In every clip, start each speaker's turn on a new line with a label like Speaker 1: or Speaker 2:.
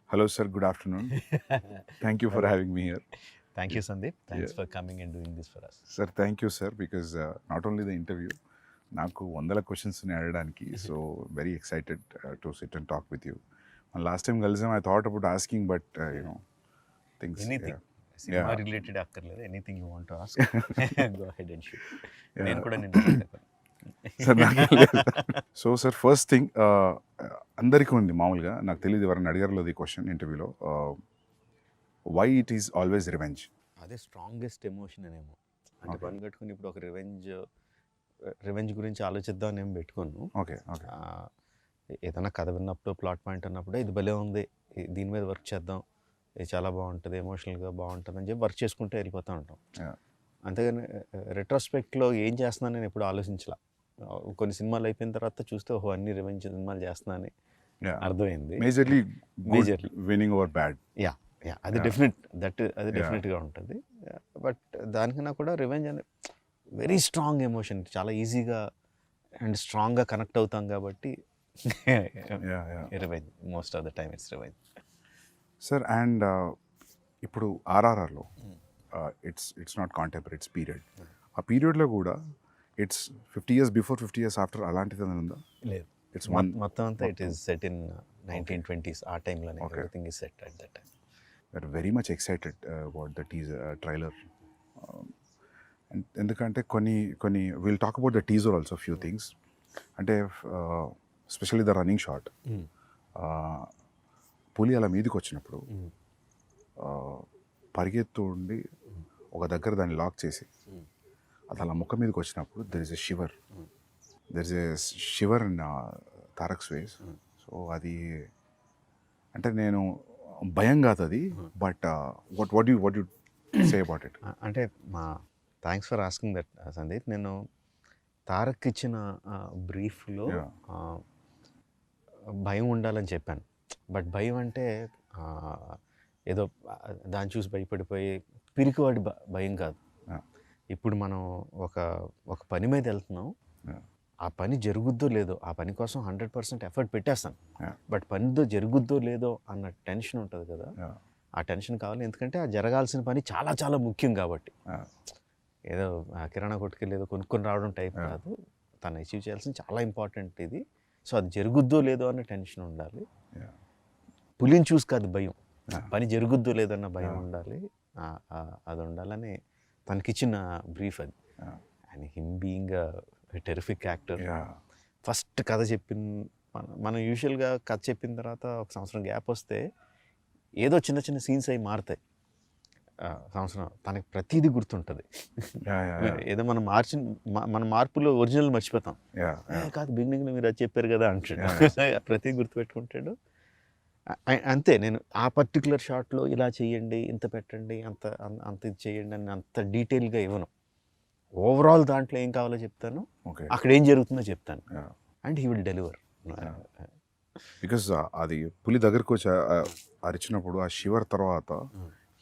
Speaker 1: Hello, sir. Good afternoon. Thank you for
Speaker 2: Hello.
Speaker 1: having me here.
Speaker 2: Thank you, Sandeep. Thanks
Speaker 1: Yeah.
Speaker 2: for coming and doing this for us.
Speaker 1: Sir, thank you, sir, because not only the interview, నాకు వందల questions అడగడానికి so very excited to sit and talk with you last time కలిసాం I thought about asking but you know things
Speaker 2: anything
Speaker 1: yeah
Speaker 2: cinema related అక్కర్లేదు, anything you want ask go ahead and shoot. నేను కూడా నిన్ను అడగను.
Speaker 1: Sir so sir first thing అందరికీ ఉంది మామూలుగా, నాకు తెలియదు ఎవరైనా అడిగారు ఈ క్వశ్చన్ ఇంటర్వ్యూలో, why it is always revenge.
Speaker 2: అదే స్ట్రాంగెస్ట్ ఎమోషన్ అనేమో. అంటే
Speaker 1: Okay.
Speaker 2: పని కట్టుకుని ఇప్పుడు ఒక రివెంజ్ గురించి ఆలోచిద్దాం అని ఏం పెట్టుకోను.
Speaker 1: ఓకే ఓకే
Speaker 2: ఆ, ఏదైనా కథ విన్నప్పుడు ప్లాట్ పాయింట్ అన్నప్పుడు ఇది భలే ఉంది, దీని మీద వర్క్ చేద్దాం, ఇది చాలా బాగుంటుంది, ఎమోషనల్గా బాగుంటుంది అని చెప్పి వర్క్ చేసుకుంటూ వెళ్ళిపోతూ ఉంటాం.
Speaker 1: Yeah.
Speaker 2: అంతేగాని రెట్రోస్పెక్ట్లో ఏం చేస్తున్నాను నేను ఎప్పుడు ఆలోచించలా. కొన్ని సినిమాలు అయిపోయిన తర్వాత చూస్తే ఓహో అన్ని రివెంజ్ సినిమాలు చేస్తున్నానని అర్థమైంది.
Speaker 1: Majorly
Speaker 2: Majorly.
Speaker 1: Winnowing over bad.
Speaker 2: Yeah yeah అది
Speaker 1: Yeah.
Speaker 2: డెఫినెట్ అది
Speaker 1: Yeah.
Speaker 2: డెఫినెట్గా ఉంటుంది. బట్ దానికన్నా కూడా రివెంజ్ అనే వెరీ స్ట్రాంగ్ ఎమోషన్, చాలా ఈజీగా అండ్ స్ట్రాంగ్గా కనెక్ట్ అవుతాం కాబట్టి revenge most of the time it's revenge.
Speaker 1: Sir and ఇప్పుడు ఆర్ఆర్ఆర్లో it's not contemporary, it's period. ఆ పీరియడ్లో కూడా it's 50 years before 50 years after అలాంటిది ఏమైనా ఉందా?
Speaker 2: లేదు,
Speaker 1: ఇట్స్ వన్
Speaker 2: మొత్తం అంతా it is set in 1920s. ఆ టైంలోనే
Speaker 1: Okay.
Speaker 2: Everything is set at that time.
Speaker 1: Are very much excited about the trailer. ఎందుకంటే కొన్ని will talk about the teaser also few things. అంటే స్పెషల్లీ ద రన్నింగ్ షాట్, పులి అలా మీదకి వచ్చినప్పుడు పరిగెత్తు ఉండి ఒక దగ్గర దాన్ని లాక్ చేసి అది అలా ముఖం మీదకి వచ్చినప్పుడు there is a shiver in Tarak's ways. So అది అంటే నేను భయం కాదు అది, but what you say about it?
Speaker 2: అంటే మా thanks for asking that Sandeep. నేను తారక్ ఇచ్చిన బ్రీఫ్లో
Speaker 1: Yeah.
Speaker 2: భయం ఉండాలని చెప్పాను. బట్ భయం అంటే ఏదో దాన్ని చూసి భయపడిపోయి పిరికివాడి భయం కాదు.
Speaker 1: Yeah.
Speaker 2: ఇప్పుడు మనం ఒక పని మీద వెళ్తున్నాం,
Speaker 1: Yeah.
Speaker 2: ఆ పని జరుగుద్దో లేదో, ఆ పని కోసం 100% ఎఫర్ట్ పెట్టేస్తాను.
Speaker 1: Yeah.
Speaker 2: బట్ పనితో జరుగుద్దో లేదో అన్న టెన్షన్ ఉంటుంది కదా,
Speaker 1: Yeah.
Speaker 2: ఆ టెన్షన్ కావాలి. ఎందుకంటే ఆ జరగాల్సిన పని చాలా చాలా ముఖ్యం కాబట్టి.
Speaker 1: Yeah.
Speaker 2: ఏదో కిరాణా కొట్టుకెళ్ళి ఏదో కొనుక్కొని రావడం టైప్
Speaker 1: Yeah.
Speaker 2: కాదు, తను అచీవ్ చేయాల్సింది చాలా ఇంపార్టెంట్ ఇది. సో అది జరుగుద్దో లేదో అన్న టెన్షన్ ఉండాలి.
Speaker 1: Yeah.
Speaker 2: పులిని చూసి కాదు భయం,
Speaker 1: Yeah.
Speaker 2: పని జరుగుద్దో లేదన్న భయం
Speaker 1: Yeah.
Speaker 2: ఉండాలి. అది ఉండాలని తనకిచ్చిన బ్రీఫ్ అది.
Speaker 1: Yeah.
Speaker 2: And him being terrific actor.
Speaker 1: Yeah.
Speaker 2: First కథ మనం యూజువల్గా కథ చెప్పిన తర్వాత ఒక సంవత్సరం గ్యాప్ వస్తే ఏదో చిన్న చిన్న సీన్స్ అవి మారుతాయి. సంవత్సరం తనకి ప్రతిదీ గుర్తుంటుంది.
Speaker 1: Yeah. Yeah.
Speaker 2: ఏదో మనం మన మార్పులో ఒరిజినల్ మర్చిపోతాం.
Speaker 1: Yeah. Yeah.
Speaker 2: కాదు బిగినింగ్లో మీరు అది చెప్పారు కదా అంటాడు. ప్రతిదీ గుర్తుపెట్టుకుంటాడు. అంతే, నేను ఆ పర్టికులర్ షాట్లో ఇలా చేయండి, ఇంత పెట్టండి, అంత ఇది చేయండి అని అంత డీటెయిల్గా ఇవ్వను. ఓవరాల్ దాంట్లో ఏం కావాలో చెప్తాను,
Speaker 1: Okay.
Speaker 2: అక్కడ ఏం జరుగుతుందో చెప్తాను,
Speaker 1: Yeah.
Speaker 2: And he will deliver.
Speaker 1: Because అది పులి దగ్గరకు వచ్చి అరిచినప్పుడు ఆ షివర్ తర్వాత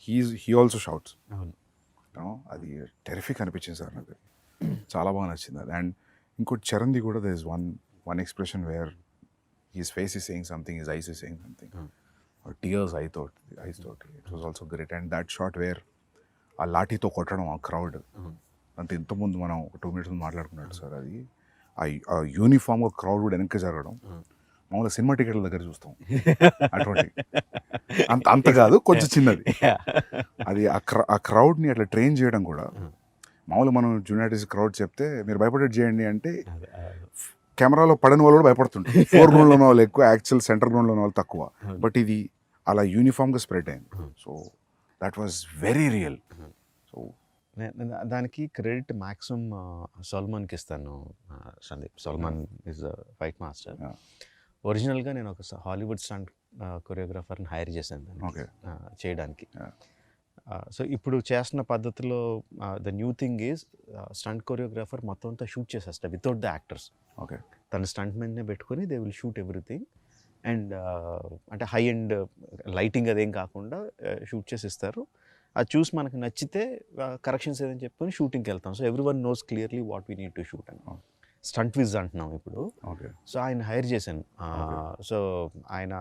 Speaker 1: హీ ఆల్సో షౌట్స్.
Speaker 2: అవును.
Speaker 1: అది టెరిఫిక్ అనిపించింది సార్ నాకు, చాలా బాగా నచ్చింది అది. అండ్ ఇంకోటి చరణ్ది కూడా there is one expression where his face is saying something, his eyes is saying something, tears eyes తోటి it was also great. And that shot where ఆ లాఠీతో కొట్టడం ఆ క్రౌడ్ అంత ఇంతకుముందు మనం ఒక 2 minutes మాట్లాడుకున్నాడు సార్, అది ఆ యూనిఫామ్గా క్రౌడ్ కూడా వెనక్కి జరగడం మామూలుగా సినిమా టికెట్ల దగ్గర చూస్తాం అటువంటి అంత కాదు, కొంచెం చిన్నది. అది ఆ క్రౌడ్ని అట్లా ట్రైన్ చేయడం కూడా, మామూలుగా మనం జూనియార్టీస్ క్రౌడ్ చెప్తే మీరు భయపడేది చేయండి అంటే కెమెరాలో పడని వాళ్ళు కూడా భయపడుతుంటారు. 4 గ్రౌండ్లో ఉన్న వాళ్ళు ఎక్కువ, యాక్చువల్ సెంటర్ గ్రౌండ్లో ఉన్న వాళ్ళు తక్కువ. బట్ ఇది అలా యూనిఫామ్గా స్ప్రెడ్ అయింది. So that was very real. So
Speaker 2: దానికి క్రెడిట్ మ్యాక్సిమం సల్మాన్కి ఇస్తాను Sandeep. Salman is fight master. ఒరిజినల్గా నేను ఒక హాలీవుడ్ స్టంట్ కొరియోగ్రాఫర్ని హైర్ చేశాను దానికి,
Speaker 1: Okay.
Speaker 2: చేయడానికి.
Speaker 1: Yeah.
Speaker 2: సో ఇప్పుడు చేస్తున్న పద్ధతిలో the new thing is stunt choreographer మొత్తం అంతా షూట్ చేసేస్తా వితౌట్ ద యాక్టర్స్.
Speaker 1: ఓకే.
Speaker 2: తన స్టంట్ మెన్నే పెట్టుకొని they will shoot everything. And అంటే హై అండ్ లైటింగ్ అదేం కాకుండా షూట్ చేసి ఇస్తారు. అది చూసి మనకు నచ్చితే కరెక్షన్స్ ఏదని చెప్పుకొని షూటింగ్కి వెళ్తాం. So every one knows clearly what we need to shoot అని. స్టంట్ విజ్ అంటున్నాం ఇప్పుడు.
Speaker 1: ఓకే.
Speaker 2: సో ఆయన హైర్ చేశాను. సో ఆయన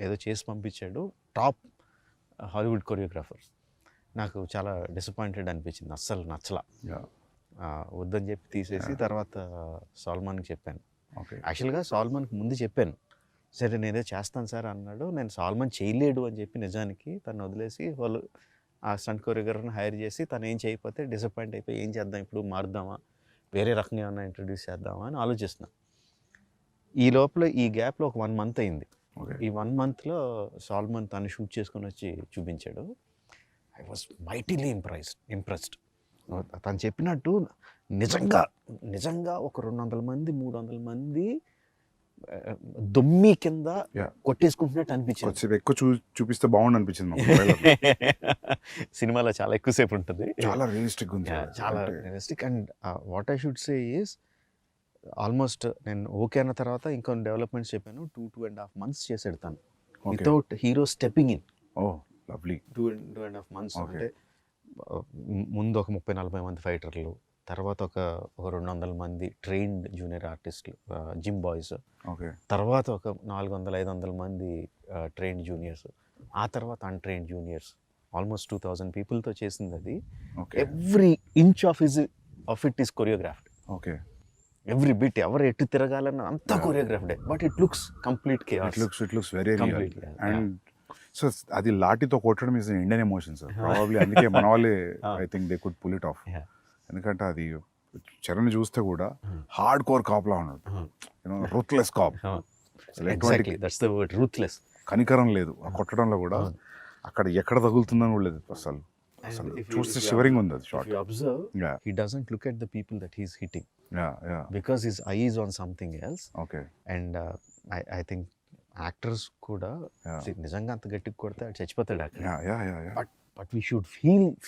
Speaker 2: ఏదో చేసి పంపించాడు, టాప్ హాలీవుడ్ కొరియోగ్రాఫర్. నాకు చాలా డిసప్పాయింటెడ్ అనిపించింది, అస్సలు నచ్చలా. వద్దని చెప్పి తీసేసి తర్వాత సాల్మాన్కి చెప్పాను. యాక్చువల్గా సాల్మాన్కి ముందు చెప్పాను, సరే నేనేదో చేస్తాను సార్ అన్నాడు. నేను సాల్మాన్ చేయలేడు అని చెప్పి నిజానికి తను వదిలేసి వాళ్ళు ఆ స్టంట్ కొరియోగ్రాఫర్ని హైర్ చేసి తను ఏం చేయకపోతే డిసప్పాయింట్ అయిపోయి ఏం చేద్దాం ఇప్పుడు, మారుద్దామా, వేరే రకంగా ఏమన్నా ఇంట్రడ్యూస్ చేద్దామా అని ఆలోచిస్తున్నాను. ఈ లోపల ఈ గ్యాప్లో ఒక 1 month అయింది. ఈ 1 monthలో సాల్మాన్ తను షూట్ చేసుకొని వచ్చి చూపించాడు. I was mightily impressed. తను చెప్పినట్టు నిజంగా ఒక 200 మంది 300 మంది దొమ్మి కింద కొట్టేసుకుంటున్నట్టు అనిపించింది.
Speaker 1: ఎక్కువ చూపిస్తే బాగుండు అనిపించింది.
Speaker 2: సినిమాలో చాలా ఎక్కువసేపు ఉంటుంది,
Speaker 1: చాలా రియలిస్టిక్ ఉంది,
Speaker 2: చాలా realistic. And what I should say is almost నేను ఓకే అన్న తర్వాత ఇంకొన్ని డెవలప్మెంట్స్ చెప్పాను. 2.5 months చేసాడు తను without hero stepping in.
Speaker 1: Lovely.
Speaker 2: 2.5 months అంటే ముందు ఒక 30-40 మంది ఫైటర్లు, తర్వాత ఒక 200 మంది ట్రైన్డ్ జూనియర్ ఆర్టిస్టులు, జిమ్ బాయ్స్, తర్వాత ఒక 400-500 మంది ట్రైన్డ్ జూనియర్స్, ఆ తర్వాత అన్ట్రైన్డ్ జూనియర్స్, ఆల్మోస్ట్ 2000 పీపుల్తో చేసింది అది. Every inch of it is choreographed. Every bit, ఎవరు ఎటు తిరగాలన్న అంతా కొరియోగ్రాఫ్డే, but it looks complete chaos.
Speaker 1: It looks very real. And so అది లాఠీతో కొట్టడం is Indian emotion sir, probably అందుకే మన వాళ్ళే I think they could pull it off. ఎందుకంటే అది చరణ్ చూస్తే కూడా హార్డ్ కోర్ కాప్లా ఉన్నాడు, రూత్లెస్ కాప్.
Speaker 2: రూత్లెస్,
Speaker 1: కనికరం లేదు ఆ కొట్టడంలో కూడా, అక్కడ ఎక్కడ తగులుతుందని కూడా లేదు అసలు. చూస్తే షివరింగ్ ఉంది అది shot.
Speaker 2: He doesn't look at the people that he's hitting. Because his eye is on something else. And I think actors కూడా నిజంగా అంత గట్టిగా కొడితే చచ్చిపోతాడు అక్కడ. But we should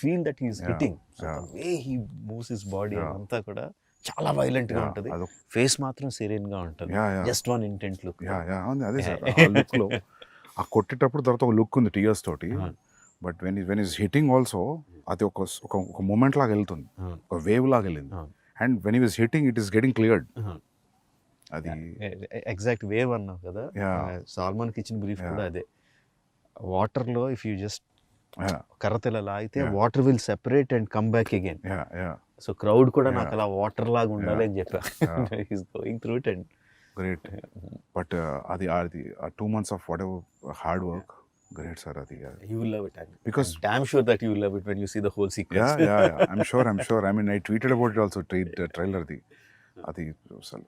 Speaker 2: feel that he is hitting. So the way he moves his body అంతా కూడా చాలా వైలెంట్ గా ఉంటుంది, ఫేస్ మాత్రం సెరీన్ గా ఉంటుంది. Just one intent look.
Speaker 1: అదే సార్, ఆ లుక్ లో ఆ కొట్టేటప్పుడు తర్వాత ఒక లుక్ ఉంది టీయర్స్ తోటి. But when is hitting also అది ఒక మూమెంట్ లాగా వెళ్తుంది, ఒక వేవ్ లాగా వెళ్ళింది. And when is hitting it is getting cleared. అది
Speaker 2: ఎగ్జాక్ట్ వేవ్ అన్నావు కదా, సాల్మాన్కి ఇచ్చిన బ్రీఫ్ కూడా అదే. వాటర్లో ఇఫ్ యూ జస్ట్ కర్రతెల లాగితే water will separate and come back again. So crowd కూడా నాకు అలా వాటర్ లాగా ఉండాలి అని చెప్పా. He's going through it. And
Speaker 1: great. But అది 2 months of what ever hard work, great sir.
Speaker 2: You will love it, because I'm damn sure that you will love it when you see the whole sequence.
Speaker 1: Yeah. I'm sure. I mean, I tweeted about it also, trailer di adi asalu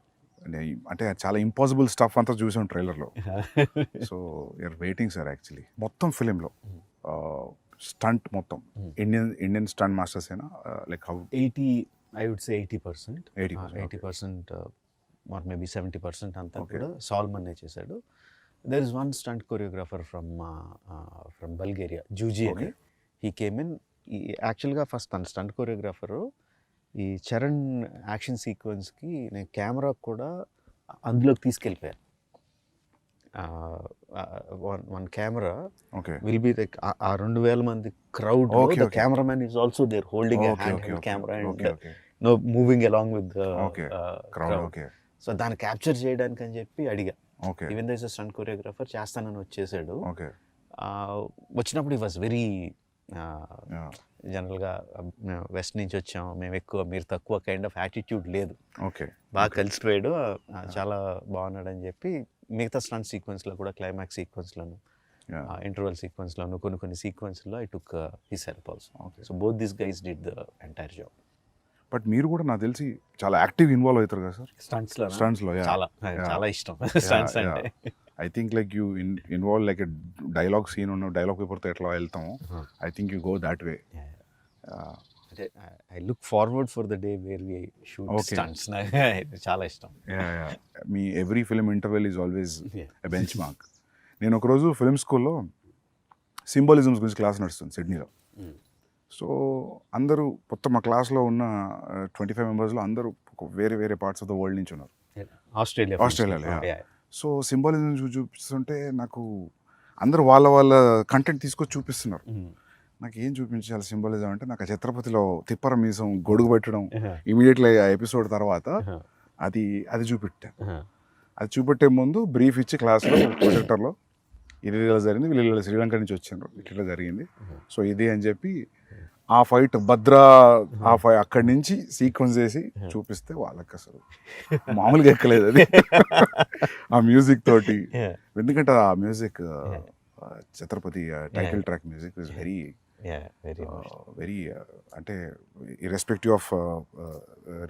Speaker 1: అంటే చాలా impossible stuff అంతా చూసాం ట్రైలర్లో. So you're waiting sir. Actually మొత్తం ఫిలింలో stunt మొత్తం Indian stunt masters ఏనా, like how
Speaker 2: 80% or maybe 70% అంతా కూడా సాల్మన్ చేశాడు. There is one stunt choreographer from Bulgaria, Juji అని. He came in. యాక్చువల్గా ఫస్ట్ తన స్టంట్ కొరియోగ్రాఫరు ఈ చరణ్ యాక్షన్ సీక్వెన్స్కి నేను కెమెరా కూడా అందులోకి తీసుకెళ్ళిపోయాను. One camera will be like ఆ 2000 మంది crowd, the cameraman is also there holding a hand camera and no moving along with the crowd. So దాన్ని క్యాప్చర్ చేయడానికి అని చెప్పి అడిగా. Even though is a stunt choreographer, చేస్తానని వచ్చేసాడు. వచ్చినప్పుడు ఈ వాజ్ వెరీ జనరల్గా వెస్ట్ నుంచి వచ్చాం మేము ఎక్కువ మీరు తక్కువ కైండ్ ఆఫ్ యాటిట్యూడ్ లేదు. బాగా కలిసిపోయాడు, చాలా బాగున్నాడు అని చెప్పి మిగతా స్టంట్ సీక్వెన్స్లో కూడా క్లైమాక్స్ సీక్వెన్స్లోను ఇంటర్వల్ సీక్వెన్స్లోను కొన్ని సీక్వెన్స్లో I took his help also. So both this guys did the entire job.
Speaker 1: But మీరు కూడా నాకు తెలిసి చాలా యాక్టివ్ ఇన్వాల్వ్ అవుతారు కదా సార్ స్టంట్స్లో.
Speaker 2: చాలా ఇష్టం స్టంట్స్ అంటే.
Speaker 1: I think like you involve like a dialogue scene ఉన్న డైలాగ్ పేపర్తో ఎట్లా వెళ్తాము, I think you go that way.
Speaker 2: I look forward for the day where we shoot stunts. చాలా ఇష్టం.
Speaker 1: మీ every film interval is always a benchmark. నేను ఒకరోజు film స్కూల్లో సింబాలిజమ్స్ గురించి క్లాస్ నడుస్తుంది సిడ్నీలో. సో అందరూ మొత్తం మా క్లాస్లో ఉన్న 25 మెంబర్స్లో అందరూ వేరే పార్ట్స్ ఆఫ్ ద వరల్డ్ నుంచి ఉన్నారు, ఆస్ట్రేలియాలో. సో సింబాలిజం చూపిస్తుంటే నాకు అందరూ వాళ్ళ కంటెంట్ తీసుకొచ్చి చూపిస్తున్నారు. నాకు ఏం చూపించాలి సింబాలిజం అంటే, నాకు ఛత్రపతిలో తిప్పర మీసం గొడుగు పెట్టడం ఇమీడియట్లీ ఆ ఎపిసోడ్ తర్వాత అది చూపెట్టా. అది చూపెట్టే ముందు బ్రీఫ్ ఇచ్చి క్లాస్లో ప్రొజెక్టర్లో ఇలా జరిగింది, వీళ్ళు శ్రీలంక నుంచి వచ్చారు, ఇట్లా జరిగింది, సో ఇది అని చెప్పి ఆ ఫైట్ భద్రా ఆ ఫైట్ అక్కడి నుంచి సీక్వెన్స్ చేసి చూపిస్తే వాళ్ళకి అసలు మామూలుగా ఎక్కలేదు అది. ఆ మ్యూజిక్ తోటి, ఎందుకంటే ఆ music Chhatrapati title track music is very very అంటే ఇర్రెస్పెక్టివ్ ఆఫ్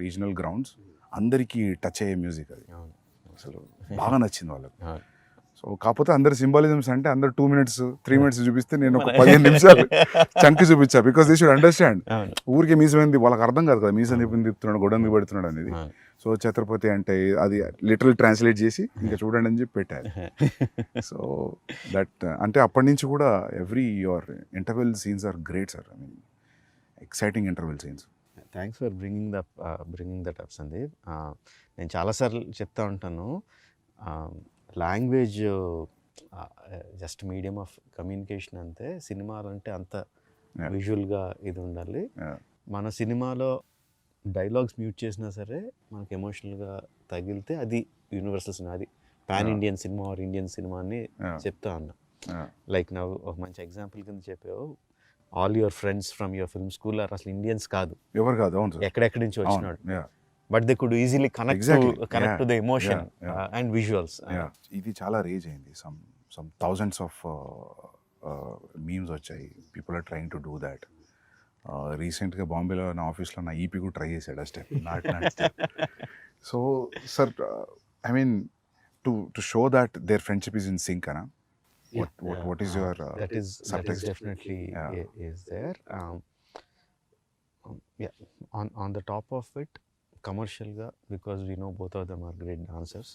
Speaker 1: రీజనల్ గ్రౌండ్స్ అందరికీ టచ్ అయ్యే మ్యూజిక్ అది. అసలు బాగా నచ్చింది వాళ్ళకి. సో కాకపోతే అందరు సింబాలిజమ్స్ అంటే అందరు 2 minutes 3 minutes చూపిస్తే నేను ఒక 15 నిమిషాలు చంకి చూపించా, బికాస్ దే షుడ్ అండర్స్టాండ్. ఊరికే మీసమైంది వాళ్ళకి అర్థం కాదు కదా, మీసం తిప్పుతున్నాడు గొడవకి పెడుతున్నాడు అనేది. సో ఛత్రపతి అంటే అది లిటరల్ ట్రాన్స్లేట్ చేసి ఇంకా చూడండి అని చెప్పి పెట్టారు. సో దట్ అంటే అప్పటి నుంచి కూడా every your interval scenes are great sir. I mean exciting interval scenes.
Speaker 2: Thanks for bringing that up Sandeep. నేను చాలాసార్లు చెప్తా ఉంటాను, language just medium of communication అంతే, సినిమాలు అంటే అంత విజువల్గా ఇది ఉండాలి. మన సినిమాలో డైలాగ్స్ మ్యూట్ చేసినా సరే మనకి ఎమోషనల్గా తగిలితే అది యూనివర్సల్ సినిమా, అది pan Indian cinema or Indian cinema అని చెప్తా ఉన్నా. లైక్ నా ఒక మంచి ఎగ్జాంపుల్ కింద చెప్పావు, all your friends from your film school అసలు ఇండియన్స్ కాదు,
Speaker 1: ఎవరు కాదు,
Speaker 2: ఎక్కడెక్కడి నుంచి వచ్చినాడు, but they could easily connect to the emotion and visuals.
Speaker 1: ఇది చాలా రేజ్ అయింది, సమ్ థౌజండ్స్ ఆఫ్ మీమ్స్ వచ్చాయి, people are trying to do that. రీసెంట్గా బాంబేలో నా ఆఫీస్లో నా ఈపీ కూడా ట్రై చేశాడు ఆ step, so sir I mean to show that their friendship is in sync అనా. What is your
Speaker 2: that is definitely is there. Yeah, on the top of it, commercial ga, because we know both of them are great dancers.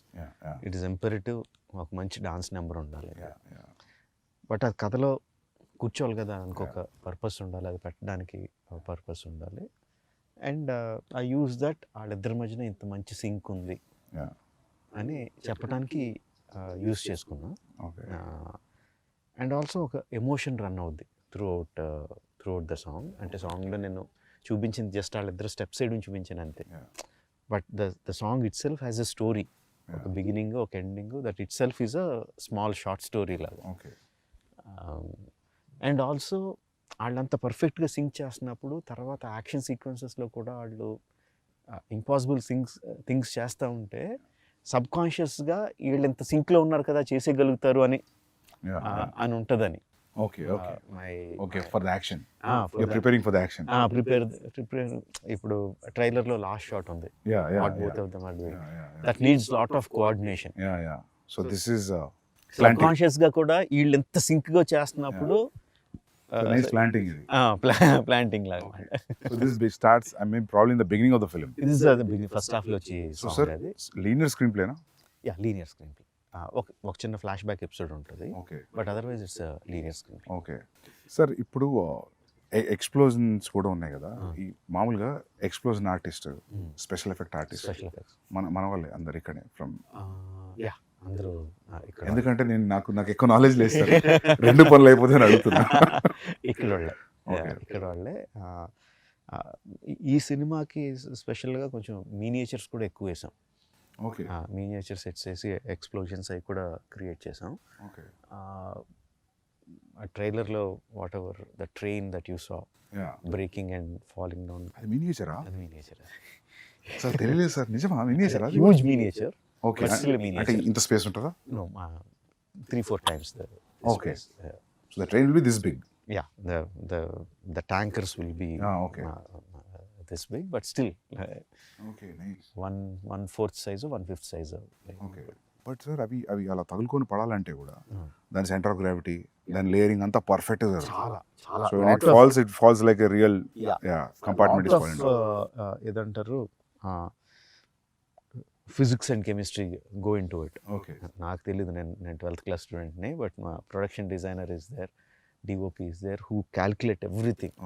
Speaker 2: It is imperative ఒక మంచి dance number ఉండాలి. But అది కథలో కూర్చోవాలి కదా, ఇంకొక purpose ఉండాలి, అది పెట్టడానికి పర్పస్ ఉండాలి. అండ్ ఐ యూజ్ దట్ వాళ్ళిద్దరి మధ్యన ఇంత మంచి సింక్ ఉంది అని చెప్పడానికి యూజ్ చేసుకున్నా. అండ్ ఆల్సో ఒక ఎమోషన్ రన్ అవుద్ది త్రూ అవుట్ ద సాంగ్. అంటే సాంగ్లో నేను చూపించింది జస్ట్ వాళ్ళిద్దరు స్టెప్స్ వేయడం చూపించాను అంతే, but the song it self has a story, ఒక బిగినింగ్ ఒక ending, that it self is a small short story లాగా. అండ్ ఆల్సో వాళ్ళంతా పర్ఫెక్ట్గా సింక్ చేస్తున్నప్పుడు తర్వాత యాక్షన్ సీక్వెన్సెస్లో కూడా వాళ్ళు ఇంపాసిబుల్ థింగ్స్ చేస్తూ ఉంటే సబ్ కాన్షియస్గా వీళ్ళు ఎంత సింక్లో ఉన్నారు కదా చేసేయగలుగుతారు అని ఉంటుందని. ఇప్పుడు ట్రైలర్లో లాస్ట్ షాట్ ఉంది, that needs lot of coordination. సబ్ కాన్షియస్గా కూడా వీళ్ళు ఎంత సింక్గా చేస్తున్నప్పుడు planting లాగా.
Speaker 1: So this big starts, I mean, probably in the beginning of the film.
Speaker 2: This is the beginning, first half లో వచ్చి.
Speaker 1: So sir, linear screenplay na?
Speaker 2: Yeah, linear screenplay. ఒక చిన్న ఫ్లాష్ బ్యాక్ ఎపిసోడ్ ఉంటుంది, but otherwise it's linear screenplay.
Speaker 1: Okay sir, ఇప్పుడు explosions కూడా ఉన్నాయి కదా, ఈ మామూలుగా explosion artist, special effect artist మన వాళ్ళే అందరు ఇక్కడే ఫ్రమ్.
Speaker 2: యా, అందరూ ఇక్కడ,
Speaker 1: ఎందుకంటే నేను నాకు ఎక్కువ నాలెడ్జ్ లేదు సార్, 2 పనులు అయిపోతే అని అడుగుతున్నా.
Speaker 2: ఇక్కడ వాళ్ళే. ఈ సినిమాకి స్పెషల్గా కొంచెం మినియేచర్స్ కూడా ఎక్కువ వేసాం.
Speaker 1: ఓకే,
Speaker 2: మినియేచర్ సెట్స్ వేసి ఎక్స్ప్లోజన్స్ అవి కూడా క్రియేట్ చేసాం.
Speaker 1: ఓకే,
Speaker 2: ఆ ట్రైలర్లో what ever the train that you saw breaking and falling down,
Speaker 1: అది మినియేచరా?
Speaker 2: అది మినియేచర్
Speaker 1: సార్, తెలియలేదు సార్, నిజమా? మినియేచరా?
Speaker 2: Huge miniature.
Speaker 1: ఓకే, అంటే ఇంత స్పేస్ ఉంటుందా?
Speaker 2: No, 3-4 times the
Speaker 1: okay
Speaker 2: space.
Speaker 1: So the train will be this big.
Speaker 2: Yeah, the tankers will be
Speaker 1: okay,
Speaker 2: this big, but still
Speaker 1: okay, nice.
Speaker 2: 1/4 size or 1/5 size.
Speaker 1: Okay, but sir అవి అలా తగులుకొని పడాలంటే కూడా దాని center of gravity, దాని layering అంతా perfect గా, so it falls like a real compartment is falling.
Speaker 2: ఏదంటారు, physics and chemistry go into it.
Speaker 1: Okay,
Speaker 2: నాకు తెలీదు, నేను 12th class స్టూడెంట్ని, బట్ మా production designer is there, DOP is there, who calculate everything.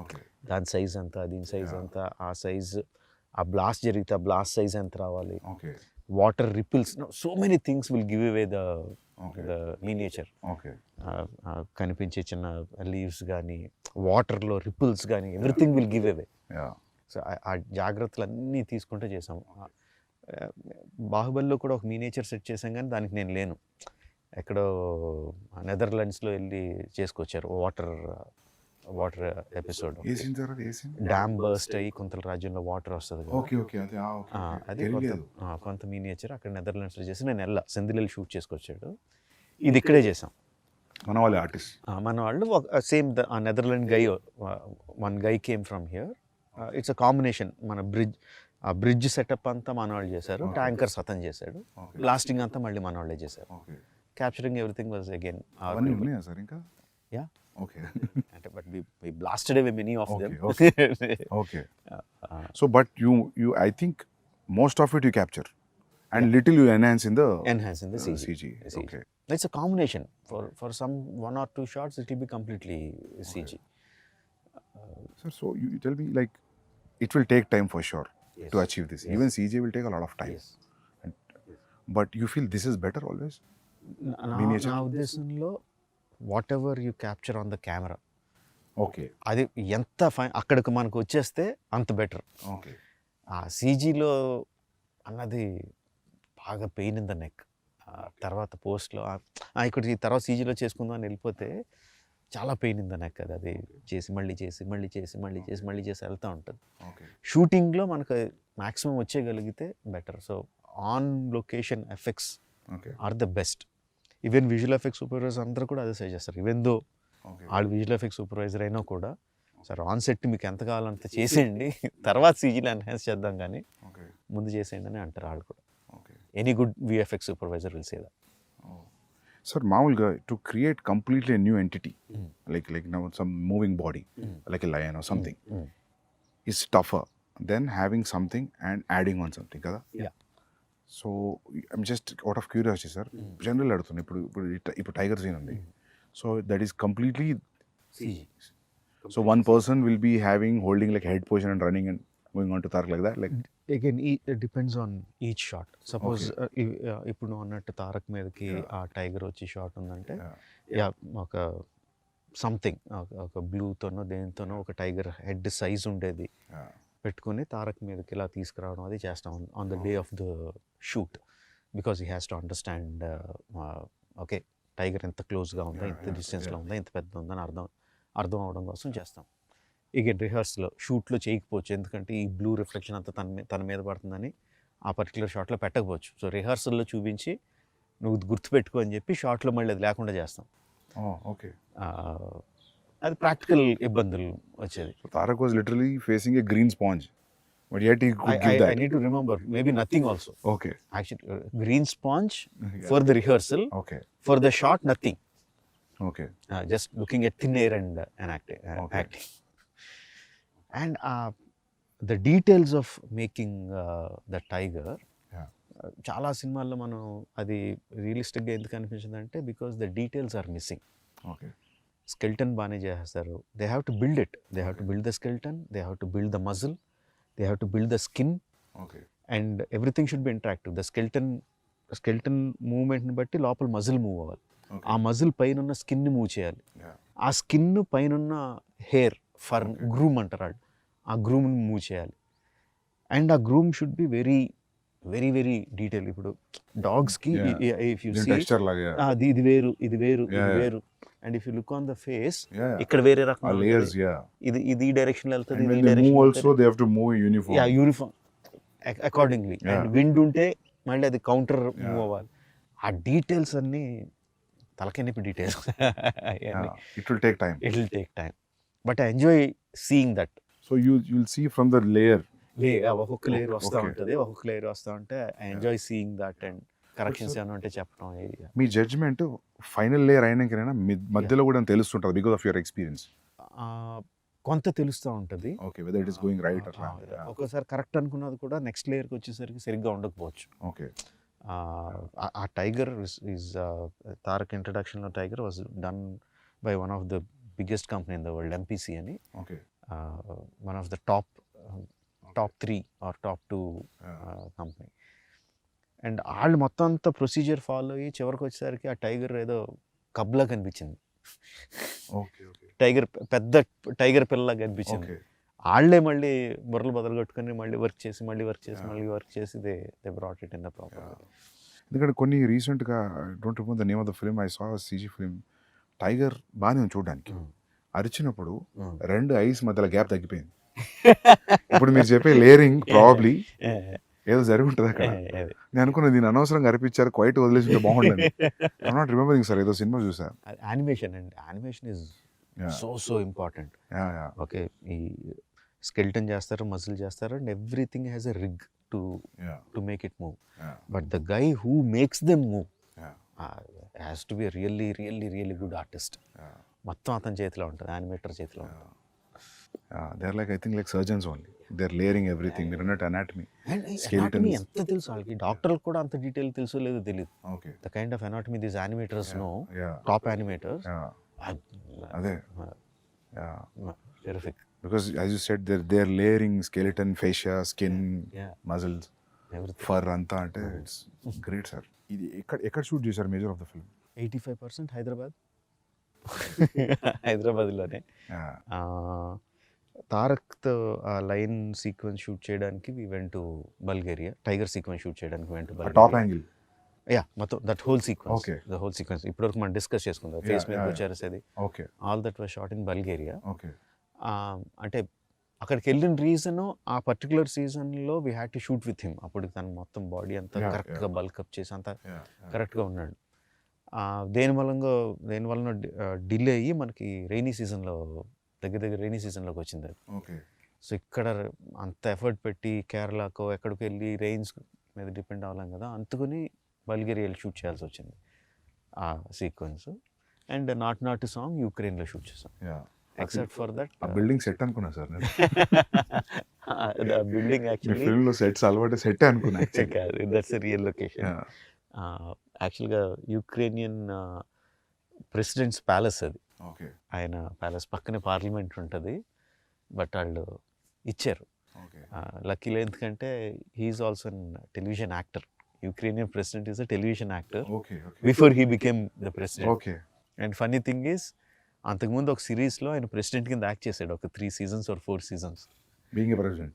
Speaker 2: దాని size అంతా, దీని size అంతా, ఆ సైజ్, ఆ బ్లాస్ట్ జరిగితే ఆ బ్లాస్ట్ సైజ్ ఎంత రావాలి, water ripples, so many things will give away the miniature. కనిపించే చిన్న లీవ్స్ కానీ, వాటర్లో రిపుల్స్ కానీ, everything will give away. So ఆ జాగ్రత్తలు అన్నీ తీసుకుంటూ చేసాము. బాహుబలిలో కూడా ఒక మినియేచర్ సెట్ చేసాం, కానీ దానికి నేను లేను. ఎక్కడో నెదర్లాండ్స్లో వెళ్ళి చేసుకొచ్చారు వాటర్ ఎపిసోడ్.
Speaker 1: ఏ సీన్ సార్ అది? ఏ సీన్?
Speaker 2: డ్యామ్ బర్స్ట్ అయ్యి కొంత రాజ్యంలో వాటర్ వస్తుంది కదా.
Speaker 1: ఓకే ఓకే అదే
Speaker 2: అది
Speaker 1: తెలియలేదు.
Speaker 2: కొంత మినియేచర్ అక్కడ నెదర్లాండ్స్లో చేసి నేను సెందిల్ షూట్ చేసుకొచ్చాడు. ఇది ఇక్కడే చేసాం.
Speaker 1: మన వాళ్ళ ఆర్టిస్ట్.
Speaker 2: మన వాళ్ళు సేమ్ ఆ Netherland guy, one guy came from here. It's a combination. మన బ్రిడ్జ్ సెటప్ అంతా మన వాళ్ళు చేశారు, ట్యాంకర్స్ అతను చేశాడు, బ్లాస్టింగ్ అంతా మళ్ళీ మన వాళ్ళే చేశారు. క్యాప్చరింగ్ ఎవ్రీథింగ్ వాజ్ అగైన్
Speaker 1: అవన్నీ ఉన్నాయా సార్ ఇంకా?
Speaker 2: యా.
Speaker 1: ఓకే.
Speaker 2: అంటే బట్ వి బ్లాస్టెడ్ అవే many of them.
Speaker 1: Okay. So but you I think most of it you capture and little you enhance in the CG. Okay.
Speaker 2: It's a combination. For some 1 or 2 shots it will be completely CG.
Speaker 1: Sir, so you tell me, like, it will take time for sure.
Speaker 2: Yes.
Speaker 1: To achieve this. Yes. Even CG will take a lot of time.
Speaker 2: Yes.
Speaker 1: But you feel this is better always?
Speaker 2: నా ఉద్దేశంలో what ever you capture on the camera,
Speaker 1: okay,
Speaker 2: అది ఎంత అక్కడికి మనకు వచ్చేస్తే అంత better.
Speaker 1: Okay.
Speaker 2: ఆ సీజీలో అన్నది బాగా పెయిన్ ఇన్ ద నెక్. తర్వాత పోస్ట్లో ఇక్కడ తర్వాత సీజీలో చేసుకుందాం అని వెళ్ళిపోతే చాలా పెయిన్ ఇన్ ద నెక్. అది చేసి మళ్ళీ వెళ్తూ ఉంటుంది. షూటింగ్లో మనకు మ్యాక్సిమం వచ్చేయగలిగితే better. So on location effects are the best. Even visual effects supervisor అందరూ కూడా అదే సజెస్ట్ చేస్తారు. ఈవెన్ దో వాళ్ళు విజువల్ ఎఫెక్ట్స్ సూపర్వైజర్ అయినా కూడా, సార్ ఆన్ సెట్ మీకు ఎంత కావాలంత చేసేయండి, తర్వాత సీజీలో ఎన్హాన్స్ చేద్దాం కానీ ముందు చేసేయండి అని అంటారు వాళ్ళు కూడా. Any good VFX supervisor will say that.
Speaker 1: Sir మామూలుగా to create completely new entity like now some moving body like a lion or something is tougher than having something and adding on something కదా. So I'm just out of curiosity sir, general అడుగుతున్నాను. ఇప్పుడు tiger scene ఉంది, so that is completely
Speaker 2: CG.
Speaker 1: So one person will be holding like head position and running and going on to Tarak like that? Like
Speaker 2: Again, it depends on each shot. Suppose ఇప్పుడు నువ్వు అన్నట్టు తారక్ మీదకి ఆ tiger వచ్చి shot ఉందంటే ఒక something ఒక బ్లూతోనో దేనితోనో ఒక టైగర్ హెడ్ సైజ్ ఉండేది పెట్టుకుని తారక్ మీదకి ఇలా తీసుకురావడం అది చేస్తాం on the day of the shoot. Because he has to understand okay tiger ఎంత క్లోజ్గా ఉందా, ఎంత డిస్టెన్స్లో ఉందా, ఎంత పెద్ద ఉందని అర్థం అవడం కోసం చేస్తాం. ఇక రిహర్సల్లో షూట్లో చేయకపోవచ్చు, ఎందుకంటే ఈ బ్లూ రిఫ్లెక్షన్ అంతా తన మీద పడుతుందని ఆ పర్టికులర్ షాట్లో పెట్టకపోవచ్చు. సో రిహర్సల్లో చూపించి నువ్వు గుర్తుపెట్టుకో అని చెప్పి షాట్లో మళ్ళీ అది లేకుండా చేస్తాం.
Speaker 1: ఓకే,
Speaker 2: అది ప్రాక్టికల్ ఇబ్బందులు వచ్చేది.
Speaker 1: Tarak was literally facing A green sponge, but yet he could give that.
Speaker 2: I need to remember, maybe nothing also.
Speaker 1: Okay.
Speaker 2: Actually, green sponge for the rehearsal.
Speaker 1: Okay.
Speaker 2: For the shot, nothing.
Speaker 1: Okay.
Speaker 2: Just looking at thin air and acting. And the details of making the tiger. చాలా సినిమాల్లో మనం అది రియలిస్టిక్గా ఎందుకు అనిపించిందంటే because the details are missing.
Speaker 1: Okay.
Speaker 2: Skeleton బాగానే చేస్తారు. They have to build it. They have to build the skeleton, they have to build the muscle, they have to build the skin.
Speaker 1: Okay.
Speaker 2: And everything should be interactive. The skeleton movement ni batti lopal muscle move avali. Aa muscle paina unna skin ni move cheyali. Aa skin paina unna hair fur groom antaru. Aa groom ni move cheyali. And aa groom should be very very very detailed. Ipudu dogs ki if you see
Speaker 1: texture laga
Speaker 2: ఇది వేరు and if you look on the face ikkada vere rakam
Speaker 1: layers
Speaker 2: ఇది ఈ direction లో వెళ్తది,
Speaker 1: ఇది direction also they have to move uniform
Speaker 2: accordingly. And wind ఉంటే మళ్ళీ అది కౌంటర్ మూవ్ అవ్వాలి. ఆ డీటెయిల్స్ అన్ని తలకెనిపి details.
Speaker 1: it will take time
Speaker 2: but I enjoy seeing that.
Speaker 1: So you'll see from the layer
Speaker 2: ఒక్కొక్క లేయర్ వస్తూ ఉంటుంది, ఒక్కొక్క లేయర్ వస్తూ ఉంటే I enjoy seeing that and corrections ఏమైనా ఉంటే చెప్పడం.
Speaker 1: మీ జడ్జ్మెంట్ ఫైనల్ లేయర్ అయినాకైనా మధ్యలో కూడా తెలుస్తుంటుంది బికాస్ ఆఫ్ యువర్ ఎక్స్పీరియన్స్?
Speaker 2: కొంత తెలుస్తూ ఉంటుంది.
Speaker 1: Okay, whether it is going right or wrong.
Speaker 2: ఒక్కోసారి కరెక్ట్ అనుకున్నది కూడా నెక్స్ట్ లేయర్కి వచ్చేసరికి సరిగ్గా ఉండకపోవచ్చు.
Speaker 1: ఓకే.
Speaker 2: ఆ టైగర్ ఈజ్ తారక్ ఇంట్రడక్షన్లో tiger was done by one of the biggest company in the world, MPC అని.
Speaker 1: Okay.
Speaker 2: One of the top 3 or top 2 company. And వాళ్ళు మొత్తం అంతా ప్రొసీజర్ ఫాలో అయ్యి చివరికి వచ్చేసరికి ఆ టైగర్ ఏదో కబ్లా కనిపించింది. టైగర్ పెద్ద టైగర్ పిల్లలాగా కనిపించింది. వాళ్ళే మళ్ళీ బుర్రలు బదలు కొట్టుకొని మళ్ళీ వర్క్ చేసి they brought it in the proper.
Speaker 1: ఎందుకంటే కొన్ని రీసెంట్గా don't remember the name of the film, I saw CG film, tiger బాగానే ఉంది చూడడానికి, అరిచినప్పుడు రెండు ఐస్ మధ్యలో గ్యాప్ తగ్గిపోయింది. ఇప్పుడు మీరు చెప్పే లేయరింగ్ ప్రాబ్లీ ఏదో జరిగి ఉంటుంది అక్కడ. నేను అనుకున్నా దీన్ని అనవసరంగా అరిపించారు, క్వైట్ వదిలేసి ఉంటే బాగుండదు. ఐ నాట్ రిమెంబరింగ్ సార్, ఏదో సినిమా చూసా.
Speaker 2: యానిమేషన్ అండి, animation is so important. Okay, ఈ స్కెల్టన్ చేస్తారు, మజిల్ చేస్తారు, and everything has a rig to make it move. But the guy who makes them move has to be really really really good artist. మొత్తం అతని చేతిలో ఉంటుంది, animator చేతిలో ఉంటుంది.
Speaker 1: They are like, I think like surgeons only, they are layering everything. మీరు అన్నట్టు anatomy,
Speaker 2: anatomy ఎంత తెలుసు వాళ్ళకి, డాక్టర్లకు కూడా అంత డీటెయిల్ తెలుసో లేదో తెలియదు.
Speaker 1: Okay,
Speaker 2: the kind of anatomy these animators know, top animators.
Speaker 1: అదే
Speaker 2: terrific.
Speaker 1: Because as you said, they're layering skeleton, fascia, skin, muscles, fur అంతా అంటే ఇట్స్ గ్రేట్ సార్. ఇది ఎక్కడ షూట్ చేశారు మేజర్ ఆఫ్ ద ఫిల్మ్?
Speaker 2: 85% హైదరాబాద్లోనే. తారక్తో ఆ లైన్ సీక్వెన్స్ షూట్ చేయడానికి we went to Bulgaria. Tiger sequence shoot చేయడానికి went to Bulgaria.
Speaker 1: Top angle,
Speaker 2: మొత్తం that whole sequence.
Speaker 1: Okay,
Speaker 2: the whole sequence ఇప్పటివరకు మనం డిస్కస్ చేసుకుందాం, ఫేస్ మీద వచ్చేసేది.
Speaker 1: Okay,
Speaker 2: all that was shot in Bulgaria.
Speaker 1: Okay.
Speaker 2: అంటే అక్కడికి వెళ్ళిన రీజను, ఆ పర్టికులర్ సీజన్లో we had to shoot with him. అప్పుడు తను మొత్తం బాడీ అంతా కరెక్ట్గా బల్కప్ చేసి అంతా కరెక్ట్గా ఉన్నాడు. దేనివల్ల డిలే అయ్యి మనకి రైనీ సీజన్లో, దగ్గర రైనీ సీజన్లోకి వచ్చింది అది.
Speaker 1: ఓకే.
Speaker 2: సో ఇక్కడ అంత ఎఫర్ట్ పెట్టి కేరళకో ఎక్కడికి వెళ్ళి రెయిన్స్ మీద డిపెండ్ అవ్వలేం కదా, అందుకని బల్గేరియా షూట్ చేయాల్సి వచ్చింది ఆ సీక్వెన్స్. అండ్ నాట్ సాంగ్ యుక్రెయిన్లో షూట్ చేసాం. ఎక్సెప్ట్ ఫర్ దట్
Speaker 1: ఆ బిల్డింగ్ సెట్ అనుకున్నా సార్ నేను.
Speaker 2: బిల్డింగ్ యాక్చువల్లీ
Speaker 1: ఫిల్మ్లో సెట్స్ అలవాటు సెట్ అనుకున్నా.
Speaker 2: కాదు, దట్స్ ఎ రియల్ లొకేషన్. యాక్చువల్గా యుక్రేనియన్ ప్రెసిడెంట్స్ ప్యాలెస్ అది.
Speaker 1: ఓకే.
Speaker 2: ఆయన ప్యాలెస్ పక్కనే పార్లమెంట్ ఉంటుంది, బట్ వాళ్ళు ఇచ్చారు. లక్కీలో, ఎందుకంటే he's also an television actor. Ukrainian president is a television actor before he became the president.
Speaker 1: Okay.
Speaker 2: And funny thing is, అంతకుముందు ఒక సిరీస్లో ఆయన ప్రెసిడెంట్ కింద యాక్ట్ చేశాడు, ఒక 3 seasons or 4 seasons.
Speaker 1: Being a president?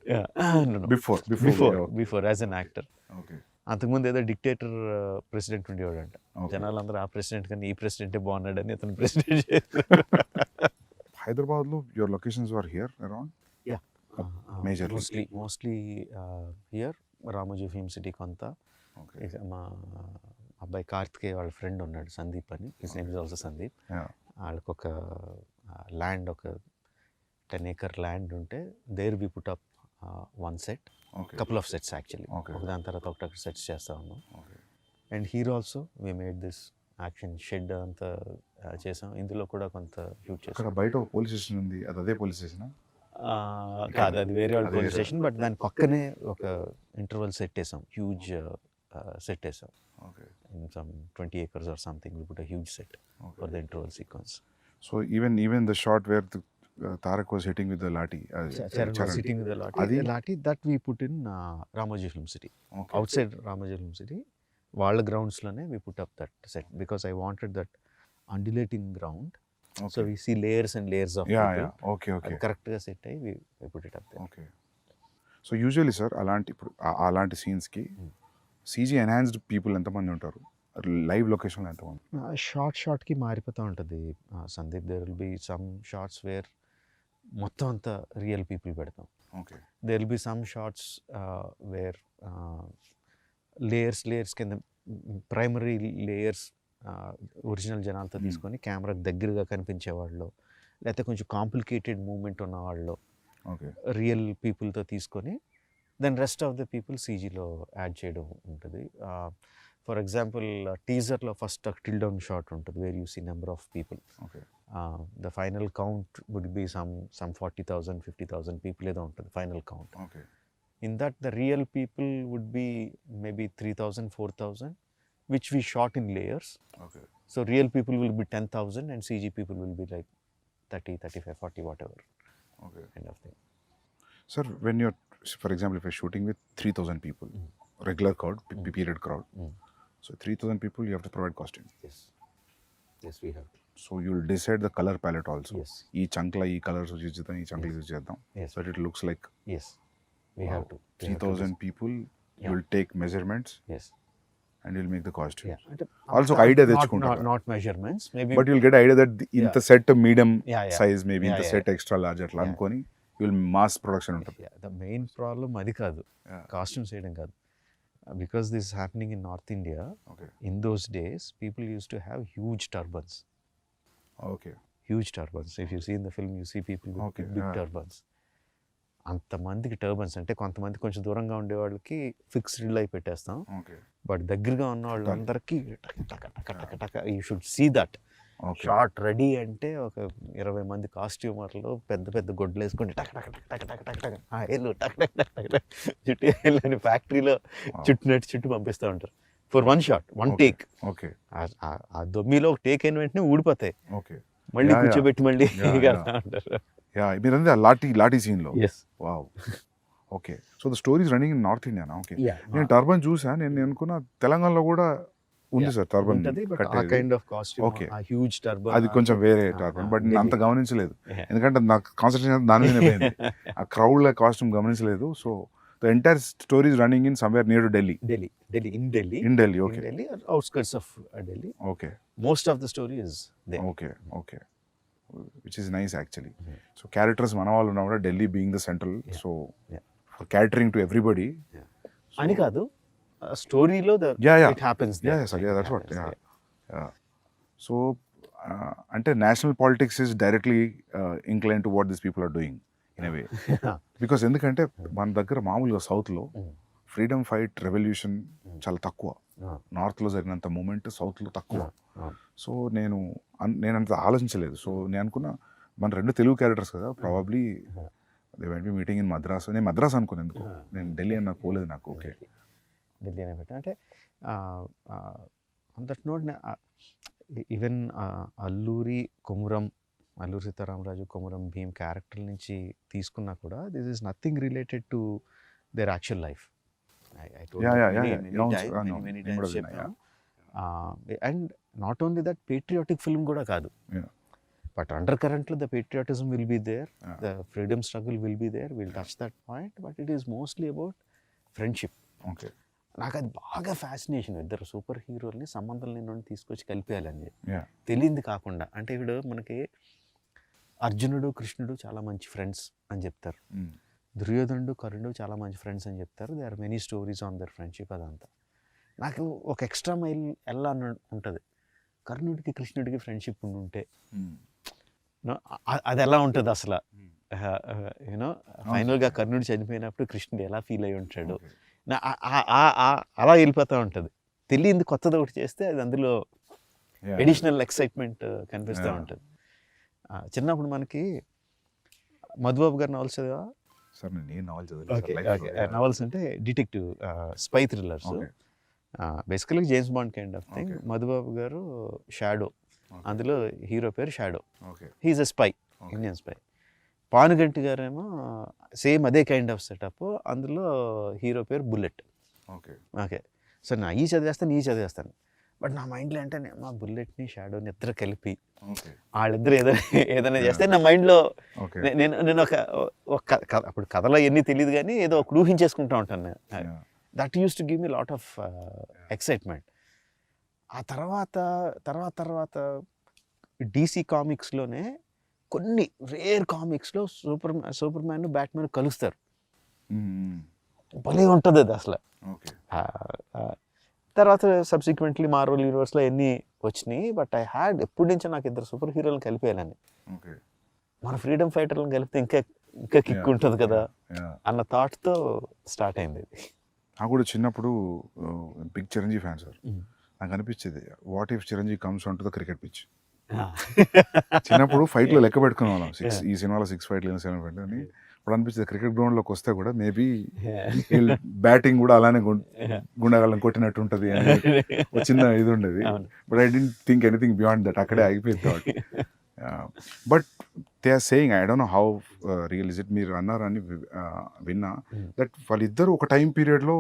Speaker 2: Before as an actor.
Speaker 1: Okay.
Speaker 2: అంతకుముందు ఏదో dictator president ఉండేవాడంట. జనాలందరూ ఆ ప్రెసిడెంట్ కన్నా ఈ ప్రెసిడెంటే బాగున్నాడని అతను ప్రెసిడెంట్ చేశారు.
Speaker 1: హైదరాబాద్లో your locations were here around? Major
Speaker 2: mostly here. Ramoji film city కొంత. మా అబ్బాయి కార్తికేయ వాళ్ళ ఫ్రెండ్ ఉన్నాడు, సందీప్ అని. His name is also Sandeep. వాళ్ళకి ఒక ల్యాండ్, ఒక 10 acre ల్యాండ్ ఉంటే, there we put up 1 set, couple of sets actually. ఒకదాని తర్వాత ఒకటి సెట్స్ చేస్తా ఉన్నాం. And hero also we made this action shed అంతా చేసాం. ఇందులో కూడా కొంత షూట్ చేసాం.
Speaker 1: బయట పోలీస్ స్టేషన్ ఉంది, అది అదే పోలీస్ స్టేషన్
Speaker 2: కాదు, అది వేరే వాళ్ళ పోలీస్ స్టేషన్. బట్ దాని పక్కనే ఒక ఇంటర్వల్ సెట్ వేసాం, హ్యూజ్ సెట్ వేసాం. In some 20 acres or something, we put a huge set for the interval sequence.
Speaker 1: So even the shot where Tarak was hitting with the lathi,
Speaker 2: Charan was hitting with the lathi, that we put in Ramoji Film City. Outside Ramoji Film City, వాళ్ళ గ్రౌండ్స్లోనే we put up that set, because I wanted that undulating ground. So we see layers and layers of people.
Speaker 1: Okay.
Speaker 2: కరెక్ట్గా set అయ్యి we put it up there.
Speaker 1: Okay. So usually sir, అలాంటి సీన్స్కి CG enhanced people ఎంతమంది ఉంటారు? Live లొకేషన్లో ఎంతమంది?
Speaker 2: షార్ట్కి మారిపోతూ ఉంటుంది Sandeep. There will be some shots where మొత్తం అంతా రియల్ పీపుల్ పెడతాం.
Speaker 1: Okay.
Speaker 2: There will be some shots where layers కింద ప్రైమరీ లేయర్స్ ఒరిజినల్ జనాలతో తీసుకొని కెమెరాకి దగ్గరగా కనిపించేవాళ్ళు, లేకపోతే కొంచెం కాంప్లికేటెడ్ మూమెంట్ ఉన్నవాళ్ళు రియల్ పీపుల్తో తీసుకొని, then rest of the people సీజీలో యాడ్ చేయడం ఉంటుంది. ఫర్ ఎగ్జాంపుల్ టీజర్లో ఫస్ట్ టిల్ డౌన్ షాట్ ఉంటుంది, where you see number of people. The final count would be some 40,000 50,000 people ఏదో ఉంటుంది final count. In that the real people would be maybe 3,000 4,000, which we shot in layers. So real people will be 10,000 and CG people will be like 30, 35, 40, whatever. Kind of thing.
Speaker 1: Sir, when you're, for example, if you're shooting with 3,000 people, regular crowd, period crowd, so 3,000 people, you have to provide costume.
Speaker 2: Yes, we have to.
Speaker 1: So you'll decide the color palette also.
Speaker 2: Yes.
Speaker 1: Ee chankla ee colors use chedam, ee chankla use chedam. So it looks like.
Speaker 2: Yes, we have to.
Speaker 1: 3,000 people, you will take measurements.
Speaker 2: Yes.
Speaker 1: And will make the costume.
Speaker 2: Yeah. అంటే
Speaker 1: also ఒక idea
Speaker 2: not
Speaker 1: తెచ్చుకుంటారు.
Speaker 2: not measurements, maybe.
Speaker 1: But you'll get idea that ఇంత set medium
Speaker 2: Yeah, yeah.
Speaker 1: Size, maybe
Speaker 2: Yeah,
Speaker 1: ఇంత
Speaker 2: yeah.
Speaker 1: Set extra large అట్లా అనుకొని will mass production ఉంటుంది.
Speaker 2: Yeah, the main problem అది కాదు,
Speaker 1: Yeah.
Speaker 2: కాస్ట్యూమ్స్ వేయడం కాదు. Because this is happening in North India,
Speaker 1: okay
Speaker 2: in those days people used to have huge turbans.
Speaker 1: Okay
Speaker 2: Huge turbans. If you see in the film, you see people with
Speaker 1: Okay,
Speaker 2: big
Speaker 1: yeah.
Speaker 2: turbans. అంతమందికి turbans అంటే కొంతమంది కొంచెం దూరంగా ఉండే వాళ్ళకి fixed లై పెట్టేస్తాం,
Speaker 1: okay
Speaker 2: but దగ్గరగా ఉన్న వాళ్ళందరికీ టక టక టక టక you should see that
Speaker 1: okay
Speaker 2: shot ready అంటే ఒక 20 మంది కాస్ట్యూమర్లు పెద్ద పెద్ద గొడ్లు వేసుకుంటే టక టక టక టక టక టక ఎల్లు టక టక టక టక చుట్టూ వెళ్ళని ఫ్యాక్టరీలో చుట్టూ పంపిస్తూ ఉంటారు for one shot, one take.
Speaker 1: Okay
Speaker 2: ఆ దొమ్మిలో ఒక టేక్ అయిన వెంటనే ఊడిపోతాయి,
Speaker 1: ఓకే
Speaker 2: మళ్ళీ
Speaker 1: Yeah, yeah.
Speaker 2: కూర్చోబెట్టి మళ్ళీ
Speaker 1: Yeah, yeah.
Speaker 2: అంటారు.
Speaker 1: యా మీరందే ఆ లాఠీ సీన్లో.
Speaker 2: Yes.
Speaker 1: Wow. Okay so the stories running in north ఇండియానా? Okay
Speaker 2: Yeah.
Speaker 1: నేను టర్బన్ చూసా, నేను అనుకున్నా తెలంగాణలో కూడా ఉంది సార్ టర్బన్
Speaker 2: ఉంటది, but ఆ
Speaker 1: కట్టేది.
Speaker 2: Kind of costume,
Speaker 1: Okay.
Speaker 2: ఆ హ్యూజ్ టర్బన్,
Speaker 1: అది కొంచెం వేరే టర్బన్, బట్ నేను అంత గమనించలేదు, ఎందుకంటే నాకు కాన్సన్ట్రేషన్ దాని మీద పోయింది. ఆ క్రౌడ్ కాస్ట్యూమ్ గమనించలేదు. So the entire story's running in somewhere near to Delhi.
Speaker 2: In Delhi,
Speaker 1: okay
Speaker 2: outskirts of Delhi.
Speaker 1: Okay
Speaker 2: most of the story is there.
Speaker 1: Okay okay which is nice actually. So characters మన వాళ్ళు ఉన్నా కూడా Delhi being the central, so for catering to everybody
Speaker 2: అని కాదు, స్టోరీలో
Speaker 1: Yeah.
Speaker 2: It happens.
Speaker 1: That's what. So అంటే national politics is directly incline to what this people are doing in a way. Because ఎందుకంటే మన దగ్గర మామూలుగా సౌత్లో ఫ్రీడమ్ ఫైట్ రెవల్యూషన్ చాలా తక్కువ, నార్త్లో జరిగినంత మూమెంట్ సౌత్లో తక్కువ. సో నేను అంత ఆలోచించలేదు. సో నేను అనుకున్నా మన రెండు తెలుగు క్యారెక్టర్స్ కదా, probably they went be meeting in Madras. నేను మద్రాస్ అనుకున్నాను ఎందుకు, నేను ఢిల్లీ అని నాకు పోలేదు నాకు. ఓకే
Speaker 2: ఢిల్లీ అనే పెట్టా అంటే on that note even Alluri Sitaramaraju, Komuram Bheem character నుంచి తీసుకున్నా కూడా this is nothing related to their actual life. And not only that, patriotic film కూడా కాదు, బట్ అండర్ కరెంట్లో the patriotism will be there, the freedom struggle will be there, will touch that point, but it is mostly about friendship.
Speaker 1: Okay
Speaker 2: నాకు అది బాగా fascination, ఇద్దరు super హీరోల్ని సంబంధం లేని తీసుకొచ్చి కలిపేయాలని
Speaker 1: Yeah.
Speaker 2: తెలియంది కాకుండా. అంటే ఇప్పుడు మనకి అర్జునుడు కృష్ణుడు చాలా మంచి ఫ్రెండ్స్ అని చెప్తారు, దుర్యోధనుడు కర్ణుడు చాలా మంచి ఫ్రెండ్స్ అని చెప్తారు. They are many stories on their friendship. అదంతా నాకు ఒక ఎక్స్ట్రా మైల్ ఎలా ఉంటుంది, కర్ణుడికి కృష్ణుడికి ఫ్రెండ్షిప్ ఉంటే అది ఎలా ఉంటుంది అసలు. యూనో ఫైనల్గా కర్ణుడు చనిపోయినప్పుడు కృష్ణుడు ఎలా ఫీల్ అయి ఉంటాడు, అలా వెళ్ళిపోతూ ఉంటుంది. తెలియంది కొత్తది ఒకటి చేస్తే అది అందులో ఎడిషనల్ ఎక్సైట్మెంట్ కనిపిస్తూ ఉంటుంది. చిన్నప్పుడు మనకి మధుబాబు గారి నవల్స్ చదివా?
Speaker 1: సార్ నేను నావల్ చదివాను.
Speaker 2: నవల్స్ అంటే detective spy thrillers, basically James Bond kind of thing. Madhubabu garu shadow, అందులో హీరో పేరు shadow, he is a spy, Indian spy. Panuganti గారేమో సేమ్ అదే కైండ్ ఆఫ్ సెటప్, అందులో హీరో పేరు బుల్లెట్. ఓకే సో నా ఈ చదివేస్తాను, బట్ నా మైండ్లో అంటే మా బుల్లెట్ని షాడోని ఇద్దరు కలిపి వాళ్ళిద్దరు ఏదైనా చేస్తే నా మైండ్లో నేను ఒక అప్పుడు కథలో ఎన్ని తెలియదు కానీ ఏదో ఒక ఊహించేసుకుంటూ ఉంటాను నేను. That use to give me lot of excitement. ఆ తర్వాత డీసీ కామిక్స్లోనే కొన్ని రేర్ కామిక్స్లో సూపర్ మ్యాన్ బ్యాట్మెన్ కలుస్తారు, భలే ఉంటుంది అది అసలు. తర్వాత సబ్సిక్వెంట్లీ మార్వెల్ యూనివర్స్లో ఎన్ని వచ్చినాయి, బట్ ఐ హ్యాడ్ ఎప్పటి నుంచో నాకు ఇద్దరు సూపర్ హీరోలను కలిపేయాలని. మన ఫ్రీడమ్ ఫైటర్లను కలిపితే ఇంకా కిక్ ఉంటుంది కదా అన్న థాట్తో స్టార్ట్ అయింది ఇది.
Speaker 1: నాకు కూడా చిన్నప్పుడు బిగ్ చిరంజీవి ఫ్యాన్ సార్. నాకు అనిపించేది what if Chiranjeevi comes on to the cricket pitch. చిన్నప్పుడు ఫైట్లో లెక్క పెట్టుకునే వాళ్ళం, ఈ సినిమాలో 6 ఫైట్లు 7 ఫైట్లు అని. ఇప్పుడు అనిపించింది క్రికెట్ గ్రౌండ్లోకి వస్తే కూడా మేబీ బ్యాటింగ్ కూడా అలానే గుండెగాళ్ళని కొట్టినట్టు ఉంటుంది అని ఒక చిన్న ఇది ఉండేది. But I don't think anything beyond that, అక్కడే ఆగిపోయింది thought. But they are saying, I don't know how real is it, మీరు అన్నారని విన్నా, దట్ వాళ్ళిద్దరు ఒక టైం పీరియడ్లో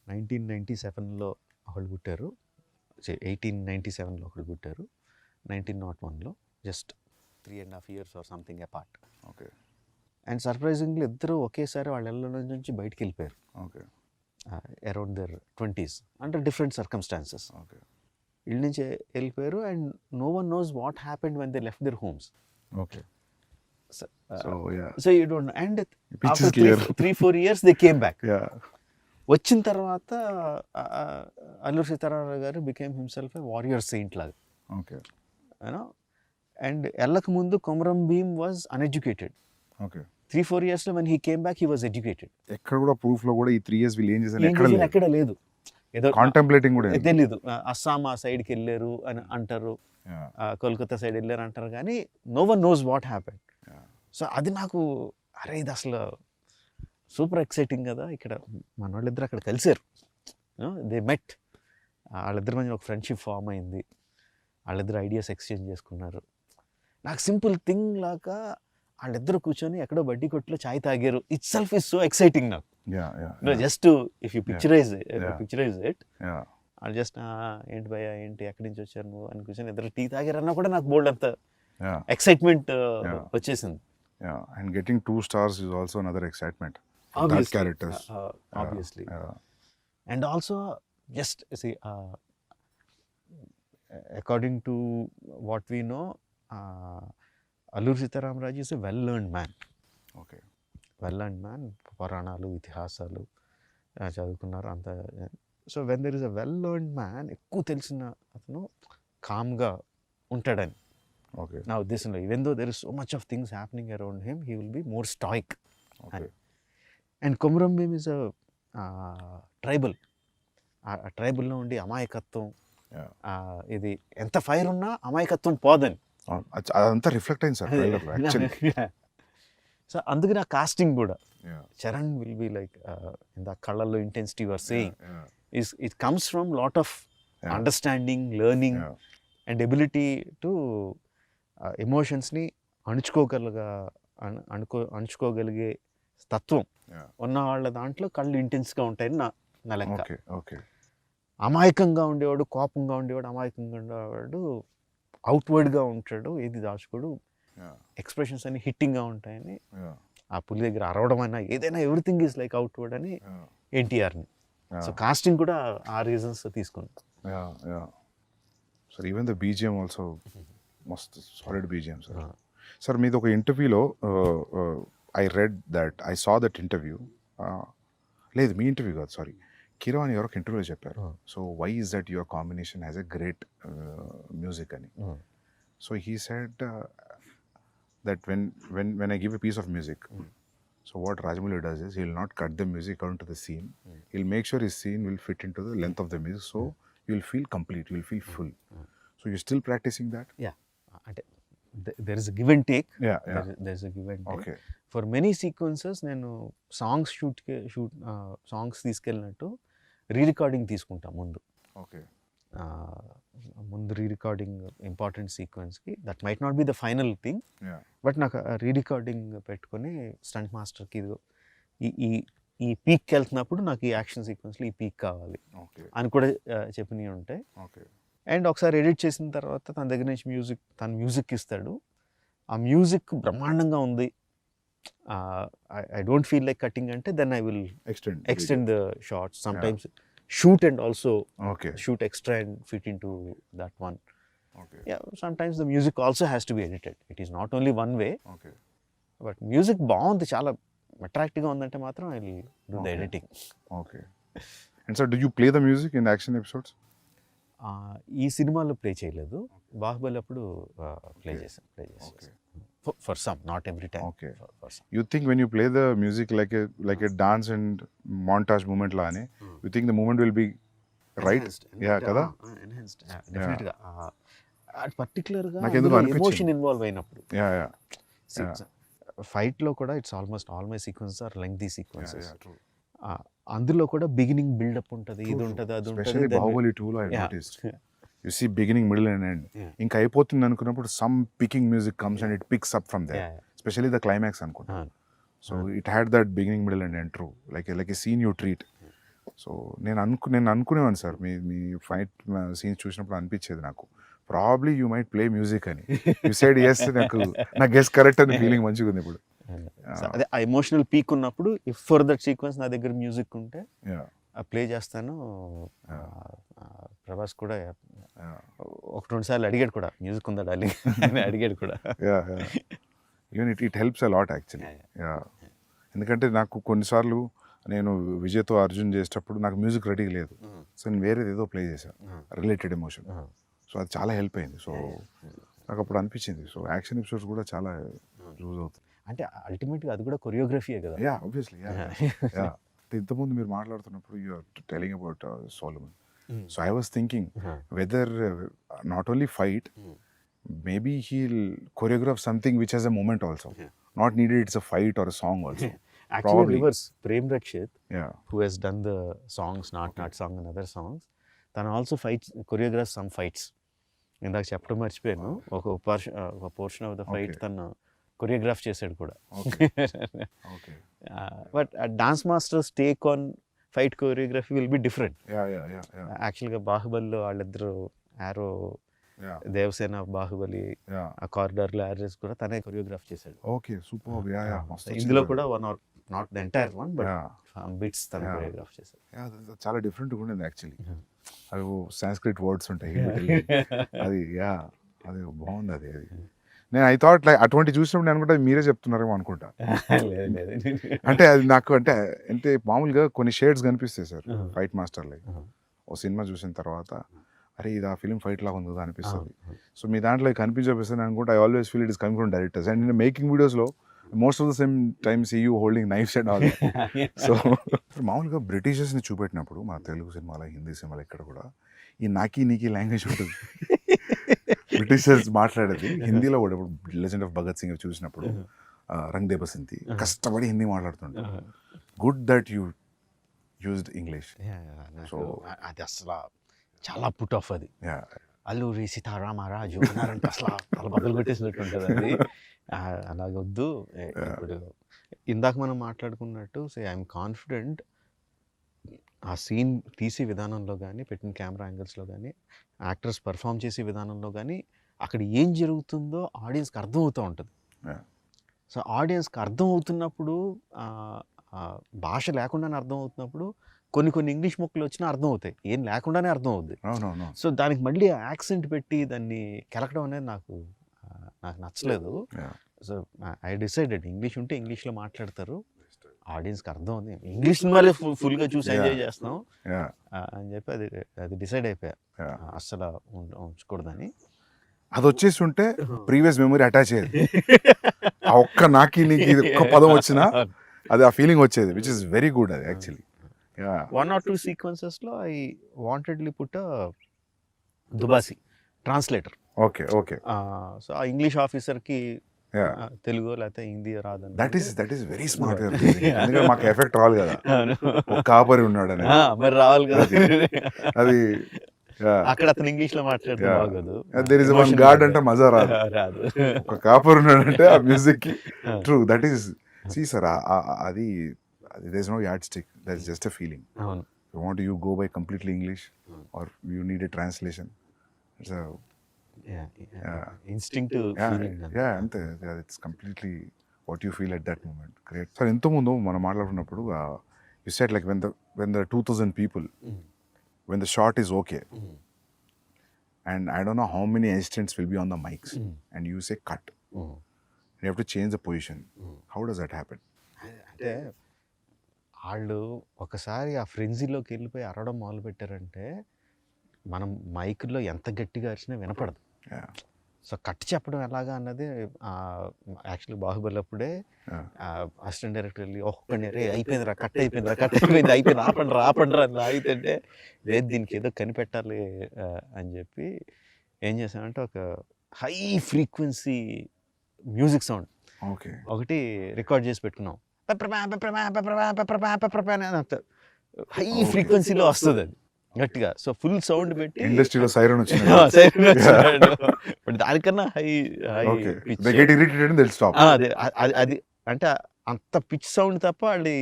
Speaker 2: 1997లో ఒకళ్ళు పుట్టారు, 1897లో ఒకళ్ళు పుట్టారు, 1901లో, just 3.5 years or something apart.
Speaker 1: Okay.
Speaker 2: And surprisingly ఇద్దరు ఒకేసారి వాళ్ళ ఇళ్ళ నుంచి బయటికి వెళ్ళిపోయారు.
Speaker 1: Okay.
Speaker 2: Around their 20s under different circumstances.
Speaker 1: Okay
Speaker 2: ఇళ్ళ నుంచి వెళ్ళిపోయారు and no one knows what happened when they left their homes.
Speaker 1: Okay so yeah
Speaker 2: so you don't know. And
Speaker 1: Pitch is
Speaker 2: after
Speaker 1: clear.
Speaker 2: 3-4 years they came back.
Speaker 1: Yeah
Speaker 2: వచ్చిన తర్వాత అల్లూరి సీతారామరావు గారు became himself a warrior Saint లాగా,
Speaker 1: okay
Speaker 2: you know. And వెళ్ళక ముందు Komaram Bheem was uneducated.
Speaker 1: Okay
Speaker 2: 3-4 years when he came back he was educated.
Speaker 1: ఎక్కడ కూడా proof లో కూడా ఈ 3 years వీళ్ళు ఏం చేశారు ఎక్కడ లేదు.
Speaker 2: ఎక్కడ లేదు. ఏదో
Speaker 1: కాంటెంప్లేటింగ్ కూడా లేదు.
Speaker 2: తెలీదు. అస్సాం ఆ సైడ్కి వెళ్ళారు అని అంటారు,
Speaker 1: Yeah.
Speaker 2: కోల్కతా సైడ్ వెళ్ళారు అంటారు, కానీ no one knows what happen.
Speaker 1: Yeah.
Speaker 2: So అది నాకు అరే ఇది అసలు సూపర్ ఎక్సైటింగ్ కదా. ఇక్కడ మన వాళ్ళిద్దరు అక్కడ కలిసారు, దే మెట్. వాళ్ళిద్దరి మధ్య ఒక ఫ్రెండ్షిప్ ఫామ్ అయింది, వాళ్ళిద్దరు ఐడియాస్ ఎక్స్చేంజ్ చేసుకున్నారు. నాకు సింపుల్ థింగ్ లాగా వాళ్ళిద్దరు కూర్చొని ఎక్కడో బడ్డీ కొట్టులో చాయ్ తాగారు. Itself is so exciting నాకు. Just if you picturize it, వాళ్ళు జస్ట్ ఏంటి భయ్యా ఏంటి ఎక్కడి నుంచి వచ్చారు నువ్వు అని కూర్చొని ఇద్దరు టీ తాగారన్నా కూడా నాకు బోల్డ్ అంత ఎక్సైట్మెంట్ వచ్చేసింది.
Speaker 1: And getting 2 stars is also another excitement. That characters.
Speaker 2: Obviously. And also just see, according to what we know, Alluri Sitaramraju is a well-learned man.
Speaker 1: Okay.
Speaker 2: Well-learned man. పురాణాలు ఇతిహాసాలు చదువుకున్నారు అంత. So when there is a well learned man, ఎక్కువ తెలిసిన అతను కామ్గా ఉంటాడని
Speaker 1: Okay.
Speaker 2: నా ఉద్దేశంలో. Even though there is so much of things happening around him, he will be more stoic.
Speaker 1: Okay.
Speaker 2: And Komaram Bheem is a tribal. ఆ ట్రైబల్లో ఉండి అమాయకత్వం, ఇది ఎంత ఫైర్ ఉన్నా అమాయకత్వం పోదని.
Speaker 1: అదంతా రిఫ్లెక్ట్ అయింది సార్ ట్రైలర్ లో యాక్చువల్లీ.
Speaker 2: సో అందుకే నా కాస్టింగ్ కూడా
Speaker 1: Yeah.
Speaker 2: Charan will be like in the కళ్ళల్లో intensity your saying
Speaker 1: Yeah.
Speaker 2: It comes from lot of
Speaker 1: Yeah.
Speaker 2: Understanding, learning
Speaker 1: Yeah.
Speaker 2: And ability to ఎమోషన్స్ని అణుచుకోగలిగే తత్వం
Speaker 1: Yeah.
Speaker 2: ఉన్న వాళ్ళ దాంట్లో కళ్ళు ఇంటెన్స్గా ఉంటాయని నా లెక్క.
Speaker 1: Okay. Okay.
Speaker 2: అమాయకంగా ఉండేవాడు, కోపంగా ఉండేవాడు, అమాయకంగా ఉండేవాడు అవుట్వర్డ్గా ఉంటాడు, ఏది దాచుకోడు,
Speaker 1: Yeah.
Speaker 2: ఎక్స్ప్రెషన్స్ అన్ని హిట్టింగ్గా ఉంటాయని.
Speaker 1: Yeah.
Speaker 2: ఆ పులి దగ్గర అరవడం అయినా ఏదైనా ఎవ్రీథింగ్ ఈజ్ లైక్ అవుట్వర్డ్ అని
Speaker 1: Yeah.
Speaker 2: ఎన్టీఆర్ని.
Speaker 1: Yeah.
Speaker 2: సో కాస్టింగ్ కూడా ఆ రీజన్స్ తీసుకున్నాను.
Speaker 1: Yeah. Yeah. Sir, even the BGM also must solid BGM, sir. Sir, మీది ఒక ఇంటర్వ్యూలో I read that, I saw that interview. లేదు మీ ఇంటర్వ్యూ కాదు, సారీ, కిరవాణి ఎవరో ఒక ఇంటర్వ్యూలో చెప్పారు. So why is that your combination has a great music అని. So he said that when I give a piece of music, so what Rajamouli does is he'll not cut the music according to the scene. He'll make sure his scene will fit into the length of the music, so you'll feel complete, you'll feel full. So you're still practicing that?
Speaker 2: Yeah, అంటే there is a give and take.
Speaker 1: Yeah.
Speaker 2: There is a give and take.
Speaker 1: Okay.
Speaker 2: For many sequences నేను songs తీసుకెళ్ళినట్టు rerecording తీసుకుంటా ముందు.
Speaker 1: Okay.
Speaker 2: ముందు rerecording important సీక్వెన్స్కి, that might not be the final thing,
Speaker 1: Yeah.
Speaker 2: But నాకు rerecording పెట్టుకొని stunt మాస్టర్కి ఇదిగో ఈ పీక్కి వెళ్తున్నప్పుడు నాకు ఈ యాక్షన్ సీక్వెన్స్లో ఈ పీక్ కావాలి
Speaker 1: Okay.
Speaker 2: అని కూడా చెప్పినవి ఉంటాయి.
Speaker 1: Okay.
Speaker 2: అండ్ ఒకసారి ఎడిట్ చేసిన తర్వాత తన దగ్గర నుంచి మ్యూజిక్ ఇస్తాడు. ఆ మ్యూజిక్ బ్రహ్మాండంగా ఉంది, I don't feel like cutting అంటే then I will extend the shots. Sometimes shoot and also
Speaker 1: Okay.
Speaker 2: shoot extra and fit into that one.
Speaker 1: Okay.
Speaker 2: Yeah, sometimes the music also has to be edited. It is not only one way,
Speaker 1: Okay.
Speaker 2: but music బాగుంది, చాలా అట్రాక్టివ్గా ఉందంటే మాత్రం I will do the
Speaker 1: Okay.
Speaker 2: Editing.
Speaker 1: Okay. And sir, do you play the music in action episodes?
Speaker 2: ఈ సినిమాలో play చేయలేదు, బాహుబలి అప్పుడు play చేశాను.
Speaker 1: Okay.
Speaker 2: For some, not every time.
Speaker 1: Okay.
Speaker 2: For some.
Speaker 1: You think when you play the music like a dance and montage movement la ani, you think the movement will be right? Yeah, kada?
Speaker 2: Enhanced. Definitely. పర్టికులర్గా
Speaker 1: నాకెందుకు అనిపించింది.
Speaker 2: Emotion involve అయినప్పుడు.
Speaker 1: Yeah.
Speaker 2: ఫైట్లో కూడా it's almost all my sequences are lengthy sequences.
Speaker 1: Yeah, true.
Speaker 2: అందులో కూడా beginning buildup ఉంటుంది, ఇది ఉంటుంది, అది
Speaker 1: Especially
Speaker 2: ఉంటుంది.
Speaker 1: Bahubali 2 lo I noticed. You see beginning, middle and end. ఇంకా అయిపోతుంది అనుకున్నప్పుడు some picking music comes and it picks up from there. Especially the climax అనుకుంటా. So it had that beginning, middle and end, true. Like a scene you treat. So నేను అనుకునేవాను sir, మీ fight scenes చూసినప్పుడు అనిపించేది నాకు, probably you might play music అని. You side yes, నా guess correct అని feeling మంచిగా ఉంది ఇప్పుడు.
Speaker 2: అదే ఆ ఎమోషనల్ పీక్ ఉన్నప్పుడు ఇఫ్ ఫర్ దట్ సీక్వెన్స్ నా దగ్గర మ్యూజిక్ ఉంటే ప్లే చేస్తాను.
Speaker 1: Yeah.
Speaker 2: ప్రభాస్ కూడా
Speaker 1: Yeah.
Speaker 2: ఒక 2 సార్లు అడిగాడు కూడా, మ్యూజిక్ ఉందా డార్లింగ్ అని అడిగాడు కూడా.
Speaker 1: Yeah, yeah. Even it helps a lot actually. Yeah, ఎందుకంటే నాకు కొన్నిసార్లు నేను విజయ్తో అర్జున్ చేసేటప్పుడు నాకు మ్యూజిక్ రెడీ లేదు, సో నేను వేరేది ఏదో ప్లే చేశాను రిలేటెడ్ ఎమోషన్, సో అది చాలా హెల్ప్ అయింది. సో నాకు అప్పుడు అనిపించింది, సో యాక్షన్ ఎపిసోడ్స్ కూడా చాలా యూజ్ అవుతుంది.
Speaker 2: అంటే అల్టిమేట్గా అది కూడా కొరియోగ్రఫీయే కదా.
Speaker 1: Yeah, obviously. యా, ఇంతకుముందు మీరు మాట్లాడుతున్నప్పుడు you are telling about Solomon, so I was thinking whether not only fight, maybe he'll choreograph something which has a moment also. Not needed it's a fight or a song also.
Speaker 2: Actually,
Speaker 1: Probably.
Speaker 2: reverse. Prem Rakshit,
Speaker 1: Yeah.
Speaker 2: who has done the songs, Not Song and other songs, then also fights, choreographs some fights. ఇందాక చెప్పడం మర్చిపోయాను, ఒక portion of the fight తను choreograph చేశాడు కూడా.
Speaker 1: Okay.
Speaker 2: But dance masters take on fight choreography will be different.
Speaker 1: Yeah.
Speaker 2: యాక్చువల్గా బాహుబలిలో వాళ్ళిద్దరు ఆరో,
Speaker 1: Yeah.
Speaker 2: దేవసేన బాహుబలి
Speaker 1: Yeah.
Speaker 2: ఆ కారిడార్లో యారెస్ కూడా తనే కొరియోగ్రాఫ్ చేశాడు.
Speaker 1: Okay, superb. Yeah. మస్తు
Speaker 2: ఇందులో
Speaker 1: వచ్చింది.
Speaker 2: కూడా one or not the entire one but
Speaker 1: Yeah.
Speaker 2: Bits తన
Speaker 1: Yeah.
Speaker 2: కొరియోగ్రాఫ్ చేశాడు.
Speaker 1: Yeah, అది చాలా డిఫరెంట్గా ఉండేది యాక్చువల్లీ. అవి సాంస్క్రిట్ వర్డ్స్ ఉంటాయి అది. యా, అది బాగుంది. అది నేను ఐ థాట్ లైక్ అటువంటి చూసినప్పుడు నేను అనుకుంటా మీరే చెప్తున్నారేమో అనుకుంటా. అంటే అది నాకు అంటే అంటే మామూలుగా కొన్ని షేడ్స్ కనిపిస్తాయి సార్ ఫైట్ మాస్టర్ లైక్. ఓ సినిమా చూసిన తర్వాత అరే ఇది ఆ ఫిలిం ఫైట్ లాగా ఉంది కదా అనిపిస్తుంది. సో మీ దాంట్లో కనిపించపిస్తుంది అనుకుంటే I always feel it is coming from directors. And నేను మేకింగ్ వీడియోస్లో most of the same time see you holding knives and all. So మామూలుగా బ్రిటిషర్స్ని చూపెట్టినప్పుడు మన తెలుగు సినిమాలో, హిందీ సినిమాలో ఇక్కడ కూడా ఈ నాకీ నీకీ లాంగ్వేజ్ ఉంటుంది. బ్రిటిషర్స్ మాట్లాడేది హిందీలో కూడా. ఇప్పుడు లెజెండ్ ఆఫ్ భగత్ సింగ్ చూసినప్పుడు రంగ్ దే బసంతి కష్టపడి హిందీ మాట్లాడుతుంటారు. Good that you used English.
Speaker 2: So అది అసలు చాలా పుట్ ఆఫ్ అది. అల్లూరి సీతారామరాజు అన్నారంటే అసలు చాలా బదులు కొట్టేసినట్టు ఉంటుంది అది. అలాగొద్దు. ఇప్పుడు ఇందాక మనం మాట్లాడుకున్నట్టు ఐఎమ్ కాన్ఫిడెంట్ ఆ సీన్ తీసే విధానంలో కానీ, పెట్టిన కెమెరా యాంగిల్స్లో కానీ, యాక్టర్స్ పర్ఫామ్ చేసే విధానంలో కానీ అక్కడ ఏం జరుగుతుందో ఆడియన్స్కి అర్థం అవుతూ ఉంటుంది. సో ఆడియన్స్కి అర్థం అవుతున్నప్పుడు, భాష లేకుండానే అర్థం అవుతున్నప్పుడు కొన్ని ఇంగ్లీష్ మొక్కలు వచ్చినా అర్థం అవుతాయి, ఏం లేకుండానే అర్థం అవుద్ది. సో దానికి మళ్ళీ యాక్సెంట్ పెట్టి దాన్ని కెలకడం అనేది నాకు నచ్చలేదు. సో ఐ డిసైడెడ్ ఇంగ్లీష్ ఉంటే ఇంగ్లీష్లో మాట్లాడతారు, ఆడియన్స్కి అర్థం ఉంది, ఇంగ్లీష్ సినిమాలే ఫుల్గా చూసి ఎంజాయ్ చేస్తాం అని చెప్పి అది డిసైడ్ అయిపోయా అస్సలు ఉంచకూడదని.
Speaker 1: అది వచ్చేసి ఉంటే ప్రీవియస్ మెమరీ అటాచ్ అయ్యేది. ఆ ఒక్క నాకి నీకు ఒక్క పదం వచ్చినా అది ఆ ఫీలింగ్ వచ్చేది, విచ్ ఇస్ వెరీ గుడ్ అది యాక్చువల్లీ.
Speaker 2: వన్ ఆర్ టూ సీక్వెన్సెస్లో ఐ వాంటెడ్లీ పుట్ దుబాసి ట్రాన్స్లేటర్.
Speaker 1: ఓకే.
Speaker 2: సో ఆ ఇంగ్లీష్ ఆఫీసర్కి తెలుగు లేకపోతే హిందీ రాదని.
Speaker 1: That is very smart. ఎందుకంటే మాకు ఎఫెక్ట్ రావాలి కదా, ఒక కాపరి ఉన్నాడు అని
Speaker 2: మరి రావాలి కదా.
Speaker 1: అది
Speaker 2: అక్కడ అతను ఇంగ్లీష్ లో మాట్లాడితే బాగోదు.
Speaker 1: దేర్ ఇస్ వన్ గాడ్ అంటే మజా రాదు. ఒక కాపరి ఉన్నాడంటే ఆ మ్యూజిక్ కి. True, that is see sir, అది there is no yardstick, that is just a feeling. You go by completely English or you need a translation. It's a
Speaker 2: instinctive feeling.
Speaker 1: Ante it's completely what you feel at that moment. Great. Sir, into mundu mana maatladunnappudu you said like when there are 2000 people, when the shot is okay, and I don't know how many assistants will be on the mics, and you say cut, you have to change the position. How does that happen?
Speaker 2: అంటే వాళ్ళు ఒకసారి ఆ ఫ్రెంజీలోకి వెళ్ళిపోయి అరవడం మొదలు పెట్టారంటే మనం మైక్లో ఎంత గట్టిగా అరిచినా వినపడదు. సో కట్ చెప్పడం ఎలాగా అన్నది యాక్చువల్లీ బాహుబలి అప్పుడే అసిస్టెంట్ డైరెక్టర్ వెళ్ళి ఒక్కడిని రే అయిపోయిందిరా, కట్ అయిపోయింది ఆపండి అని ఆగితే లేదు దీనికి ఏదో కనిపెట్టాలి అని చెప్పి ఏం చేసామంటే ఒక హై ఫ్రీక్వెన్సీ మ్యూజిక్ సౌండ్ ఒకటి రికార్డ్ చేసి పెట్టుకున్నాం. హై ఫ్రీక్వెన్సీలో వస్తుంది అది గట్టిగా. సో ఫుల్ సౌండ్ పెట్టి
Speaker 1: ఇండస్ట్రీలో సైరన్ వచ్చింది,
Speaker 2: దానికన్నా హై
Speaker 1: పిచ్.
Speaker 2: అది అంటే అంత పిచ్ సౌండ్ తప్ప వాళ్ళు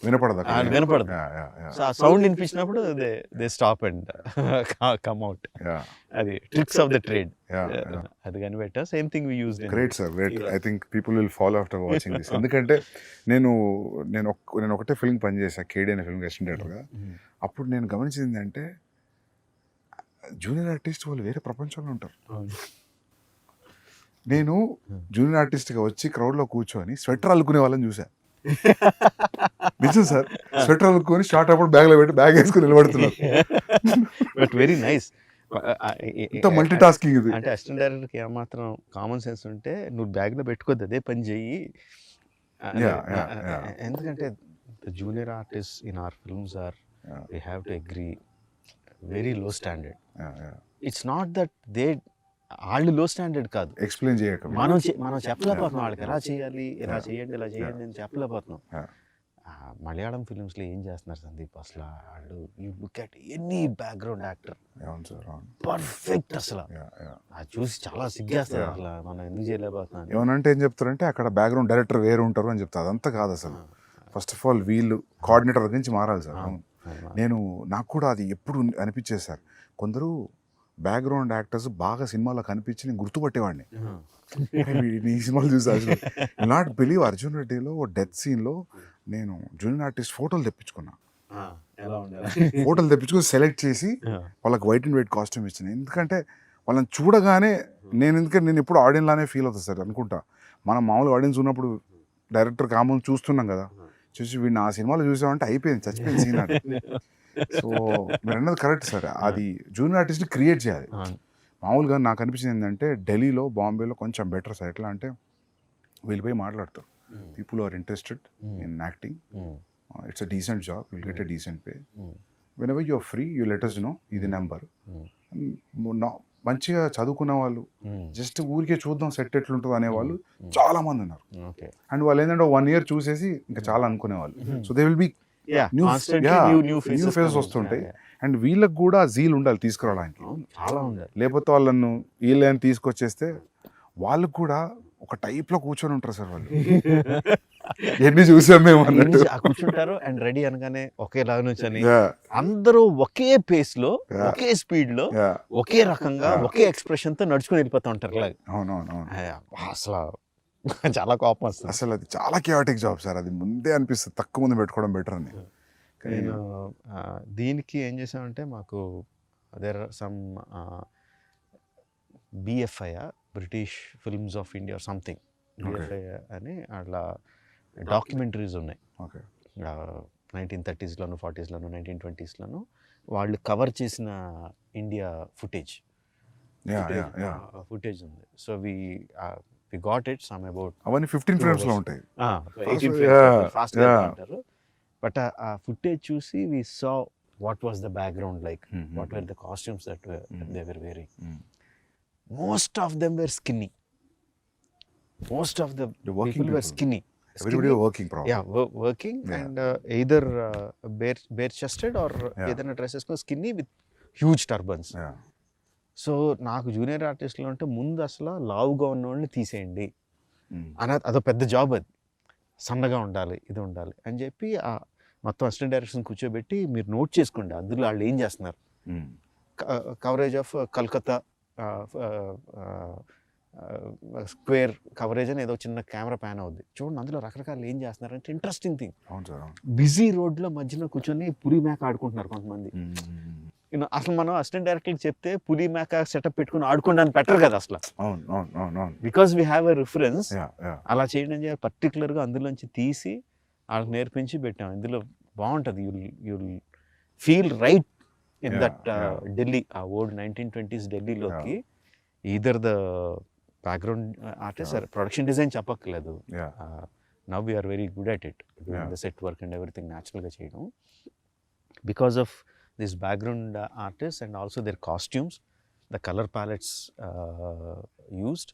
Speaker 1: వినపడదు అక్కడ.
Speaker 2: వినపడదు.
Speaker 1: Yeah, yeah, yeah.
Speaker 2: సో ఆ సౌండ్ వినిపించినప్పుడు they stop and come out.
Speaker 1: Yeah,
Speaker 2: అది tricks of the trade.
Speaker 1: yeah, yeah.
Speaker 2: అది కనిపెట్టా. Same thing we used.
Speaker 1: Great sir, great. I think people will follow after watching this. ఎందుకంటే నేను ఒకటే film పనిచేసా, కేడీ అనే film assistant డైరెక్టర్గా. అప్పుడు నేను గమనించింది ఏంటంటే జూనియర్ ఆర్టిస్ట్ వాళ్ళు వేరే ప్రపంచంలో ఉంటారు. నేను జూనియర్ ఆర్టిస్ట్గా వచ్చి క్రౌడ్లో కూర్చొని స్వెటర్ అల్లుకునే వాళ్ళని చూసా. నిజం సార్, స్వెటర్ అల్లుకొని షార్ట్ అప్పుడు బ్యాగ్లో పెట్టి బ్యాగ్ వేసుకుని నిలబడుతున్నారు.
Speaker 2: But very nice.
Speaker 1: ఇంత మల్టీ టాస్కింగ్ ఇది.
Speaker 2: అంటే అసిస్టెంట్ డైరెక్టర్కి ఏమాత్రం కామన్ సెన్స్ ఉంటే నువ్వు బ్యాగ్లో పెట్టుకోద్దు, అదే పని చెయ్యి. ఎందుకంటే junior artist in our films are, we have to agree, very low standard. It's not that they వాళ్ళు లో స్టాండర్డ్ కాదు,
Speaker 1: ఎక్స్ప్లెయిన్ చేయక
Speaker 2: మనం చెప్పలేకపోతున్నాం వాళ్ళకి ఎలా చేయాలి, ఇలా చేయండి, ఇలా చేయండి అని చెప్పలేకపోతున్నాం. మలయాళం ఫిల్మ్స్లో ఏం చేస్తున్నారు సందీప్ అసలు, వాళ్ళు you look at any background actor perfect అసలు. అది చూసి చాలా సిగ్గేస్తారు అసలు, మనం ఎందుకు చేయలేకపోతున్నాం.
Speaker 1: ఏమనంటే ఏం చెప్తారంటే అక్కడ బ్యాక్గ్రౌండ్ డైరెక్టర్ వేరు ఉంటారు అని చెప్తారు. అదంతా కాదు అసలు. ఫస్ట్ ఆఫ్ ఆల్ వీళ్ళు కోఆర్డినేటర్ నుంచి మారాలి సార్. నాకు కూడా అది ఎప్పుడు అనిపించేది సార్, కొందరు బ్యాక్గ్రౌండ్ యాక్టర్స్ బాగా సినిమాలో కనిపించి నేను గుర్తుపట్టేవాడిని. ఈ సినిమాలు చూసి నాట్ బిలీవ్ అర్జున్ రెడ్డిలో డెత్ సీన్లో నేను జూనియర్ ఆర్టిస్ట్ ఫోటోలు తెప్పించుకున్నా. ఫోటోలు తెప్పించుకొని సెలెక్ట్ చేసి వాళ్ళకి వైట్ అండ్ వైట్ కాస్ట్యూమ్ ఇచ్చిన. ఎందుకంటే వాళ్ళని చూడగానే నేను ఎప్పుడు ఆడియన్స్ లానే ఫీల్ అవుతుంది సార్ అనుకుంటా. మనం మామూలు ఆడియన్స్ ఉన్నప్పుడు డైరెక్టర్ కామన్ చూస్తున్నాం కదా, చూసి వీడిని ఆ సినిమాలో చూసామంటే అయిపోయింది, చచ్చిపోయింది సీన్ అని. సో మీరు అన్నది కరెక్ట్ సార్, అది జూనియర్ ఆర్టిస్ట్ని క్రియేట్ చేయాలి. మామూలుగా నాకు అనిపించింది ఏంటంటే ఢిల్లీలో, బాంబేలో కొంచెం బెటర్ సార్. ఎట్లా అంటే వీళ్ళు పోయి మాట్లాడతారు, people are interested in acting, it's a decent job, will get a decent pay, whenever you're free you let us know, ఇది నెంబర్. మంచిగా చదువుకున్న వాళ్ళు, జస్ట్ ఊరికే చూద్దాం సెట్ ఎట్లుంటుంది అనేవాళ్ళు చాలా మంది ఉన్నారు. అండ్ వాళ్ళు ఏంటంటే 1 year చూసేసి ఇంకా చాలా అనుకునేవాళ్ళు. So they will be new faces వస్తుంటాయి. అండ్ వీళ్ళకి కూడా జీల్ ఉండాలి తీసుకురావడానికి, లేకపోతే వాళ్ళను వీళ్ళని తీసుకొచ్చేస్తే వాళ్ళకు కూడా ఒక టైప్లో కూర్చొని ఉంటారు సార్ వాళ్ళు. ఎన్ని చూసాం మేము అన్నట్టు
Speaker 2: కూర్చుంటారు. అండ్ రెడీ అనగానే ఒకేలా నుంచని అందరూ ఒకే పేస్ లో, ఒకే స్పీడ్ లో, ఒకే రకంగా, ఒకే ఎక్స్ప్రెషన్ తో నడుచుకుని వెళ్ళిపోతూ ఉంటారు.
Speaker 1: అవునవును,
Speaker 2: అసలు చాలా కోపం వస్తుంది.
Speaker 1: అసలు అది చాలా కియాటిక్ జాబ్ సార్. అది ముందే అనిపిస్తుంది తక్కువ మంది పెట్టుకోవడం బెటర్ అని.
Speaker 2: నేను దీనికి ఏం చేసామంటే మాకు there are some BFI, British films of India or something, BFI అని అట్లా డాక్యుమెంటరీస్ ఉన్నాయి. 1930s, 40s, 1920s వాళ్ళు కవర్ చేసిన ఇండియా ఫుటేజ్ ఉంది. So we got it some about
Speaker 1: అవన్నీ 15 frames లో ఉంటాయి,
Speaker 2: 18 frames ఫాస్ట్ గా అంటారు. బట్ ఆ ఫుటేజ్ చూసి we saw what was the background like, what were the costumes that they were wearing. Most of them were skinny. Most of the people were skinny.
Speaker 1: Everybody were working probably.
Speaker 2: Yeah, working. And either bare chested or ఏదైనా dresses skinny with huge turbans. So నాకు junior ఆర్టిస్ట్లో అంటే ముందు అసలు లావుగా ఉన్న వాళ్ళని తీసేయండి అని, అదో పెద్ద జాబ్. అది సన్నగా ఉండాలి, ఇది ఉండాలి అని చెప్పి మొత్తం అసిస్టెంట్ డైరెక్షన్ కూర్చోబెట్టి మీరు నోట్ చేసుకోండి అందులో వాళ్ళు ఏం చేస్తున్నారు. Coverage of Calcutta square coverage అని ఏదో చిన్న కెమెరా ప్యాన్ అవుద్ది చూడండి, అందులో రకరకాలు ఏం చేస్తున్నారు అంటే ఇంట్రెస్టింగ్ థింగ్. బిజీ రోడ్లో మధ్యలో కూర్చొని పులి మేక ఆడుకుంటున్నారు కొంతమంది. అసలు మనం అసిస్టెంట్ డైరెక్టర్ చెప్తే పులి మేక సెటప్ పెట్టుకుని ఆడుకోవడానికి పెట్టరు కదా అసలు, because we have a reference. అలా చేయడం చేయాలి పర్టికులర్గా అందులోంచి తీసి వాళ్ళకి నేర్పించి పెట్టాం. ఇందులో బాగుంటుంది, you'll feel right in that Delhi, ఆ ఓల్డ్ 1920s ఢిల్లీలోకి. Either the background artist or production design చెప్పక్కర్లేదు. Now we're very good at it, the set work and everything న్యాచురల్గా చేయడం because of this background artist and also their costumes, the colour palettes used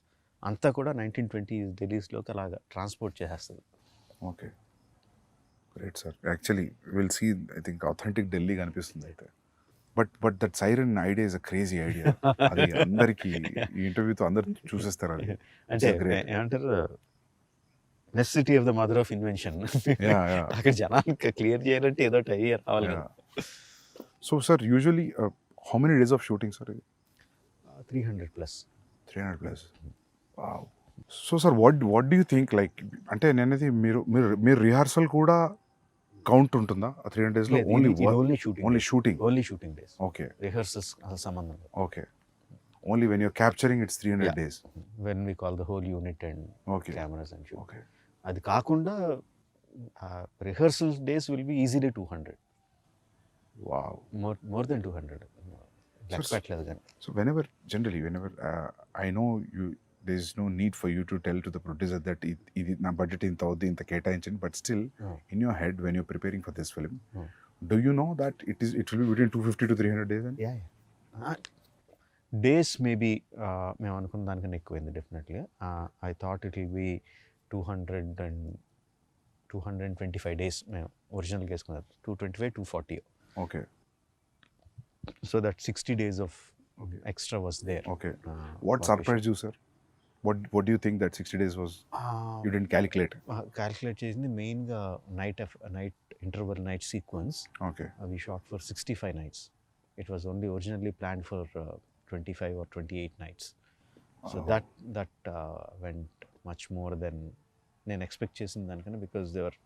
Speaker 2: అంతా కూడా 1920s ఢిల్లీస్లోకి అలాగా transport చేసేస్తుంది.
Speaker 1: Okay, great sir. Actually will see, I think authentic Delhi కనిపిస్తుంది అయితే. But that siren idea is a crazy idea. అది అందరికి ఈ ఇంటర్వ్యూతో అందరు చూసేస్తారు. అది
Speaker 2: అంటే ఏమంటారు, necessity of the mother of invention.
Speaker 1: Yeah.
Speaker 2: అక్కడ జనానికి క్లియర్ చేయాలంటే ఏదో ఒకటి అయ్యి రావాలి కదా.
Speaker 1: So sir, usually how many days of shooting, sir?
Speaker 2: 300 plus.
Speaker 1: 300 plus. Wow. So sir, what do you think, like, అంటే నేనది మీరు రిహార్సల్ కూడా కౌంట్ ఉంటుందా 300 days లో? Only shooting
Speaker 2: days.
Speaker 1: Okay.
Speaker 2: Rehearsals అసలు సంబంధం లేదు.
Speaker 1: Okay. Only when you're capturing it's 300 days.
Speaker 2: When we call the whole unit and
Speaker 1: okay.
Speaker 2: Cameras and shoot.
Speaker 1: Okay.
Speaker 2: అది కాకుండా rehearsal days will be easily 200.
Speaker 1: Wow.
Speaker 2: More than 200. లెక్క పెట్టలేదు కానీ.
Speaker 1: So whenever I know there is no need for you to tell to the producer that ఇది నా budget ఇంత అవుద్ది, ఇంత కేటాయించండి, but still in your head when you're preparing for this film, do you know that it will be between 250 to 300 days?
Speaker 2: Days maybe మేము అనుకున్న దానికన్నా ఎక్కువైంది definitely. I thought it will be 225 days మేము ఒరిజినల్గా వేసుకున్నాం. 225, 240.
Speaker 1: Okay.
Speaker 2: So that 60 days of extra was there.
Speaker 1: Okay. What surprised you, sir? What do you think that 60 days was? You didn't calculate?
Speaker 2: Calculate చేసింది మెయిన్గా night interval night sequence.
Speaker 1: Okay.
Speaker 2: We shot for 65 nights. It was only originally planned for 25 or 28 nights. So that went much more than నేను expect చేసిన దానికన్నా, because there were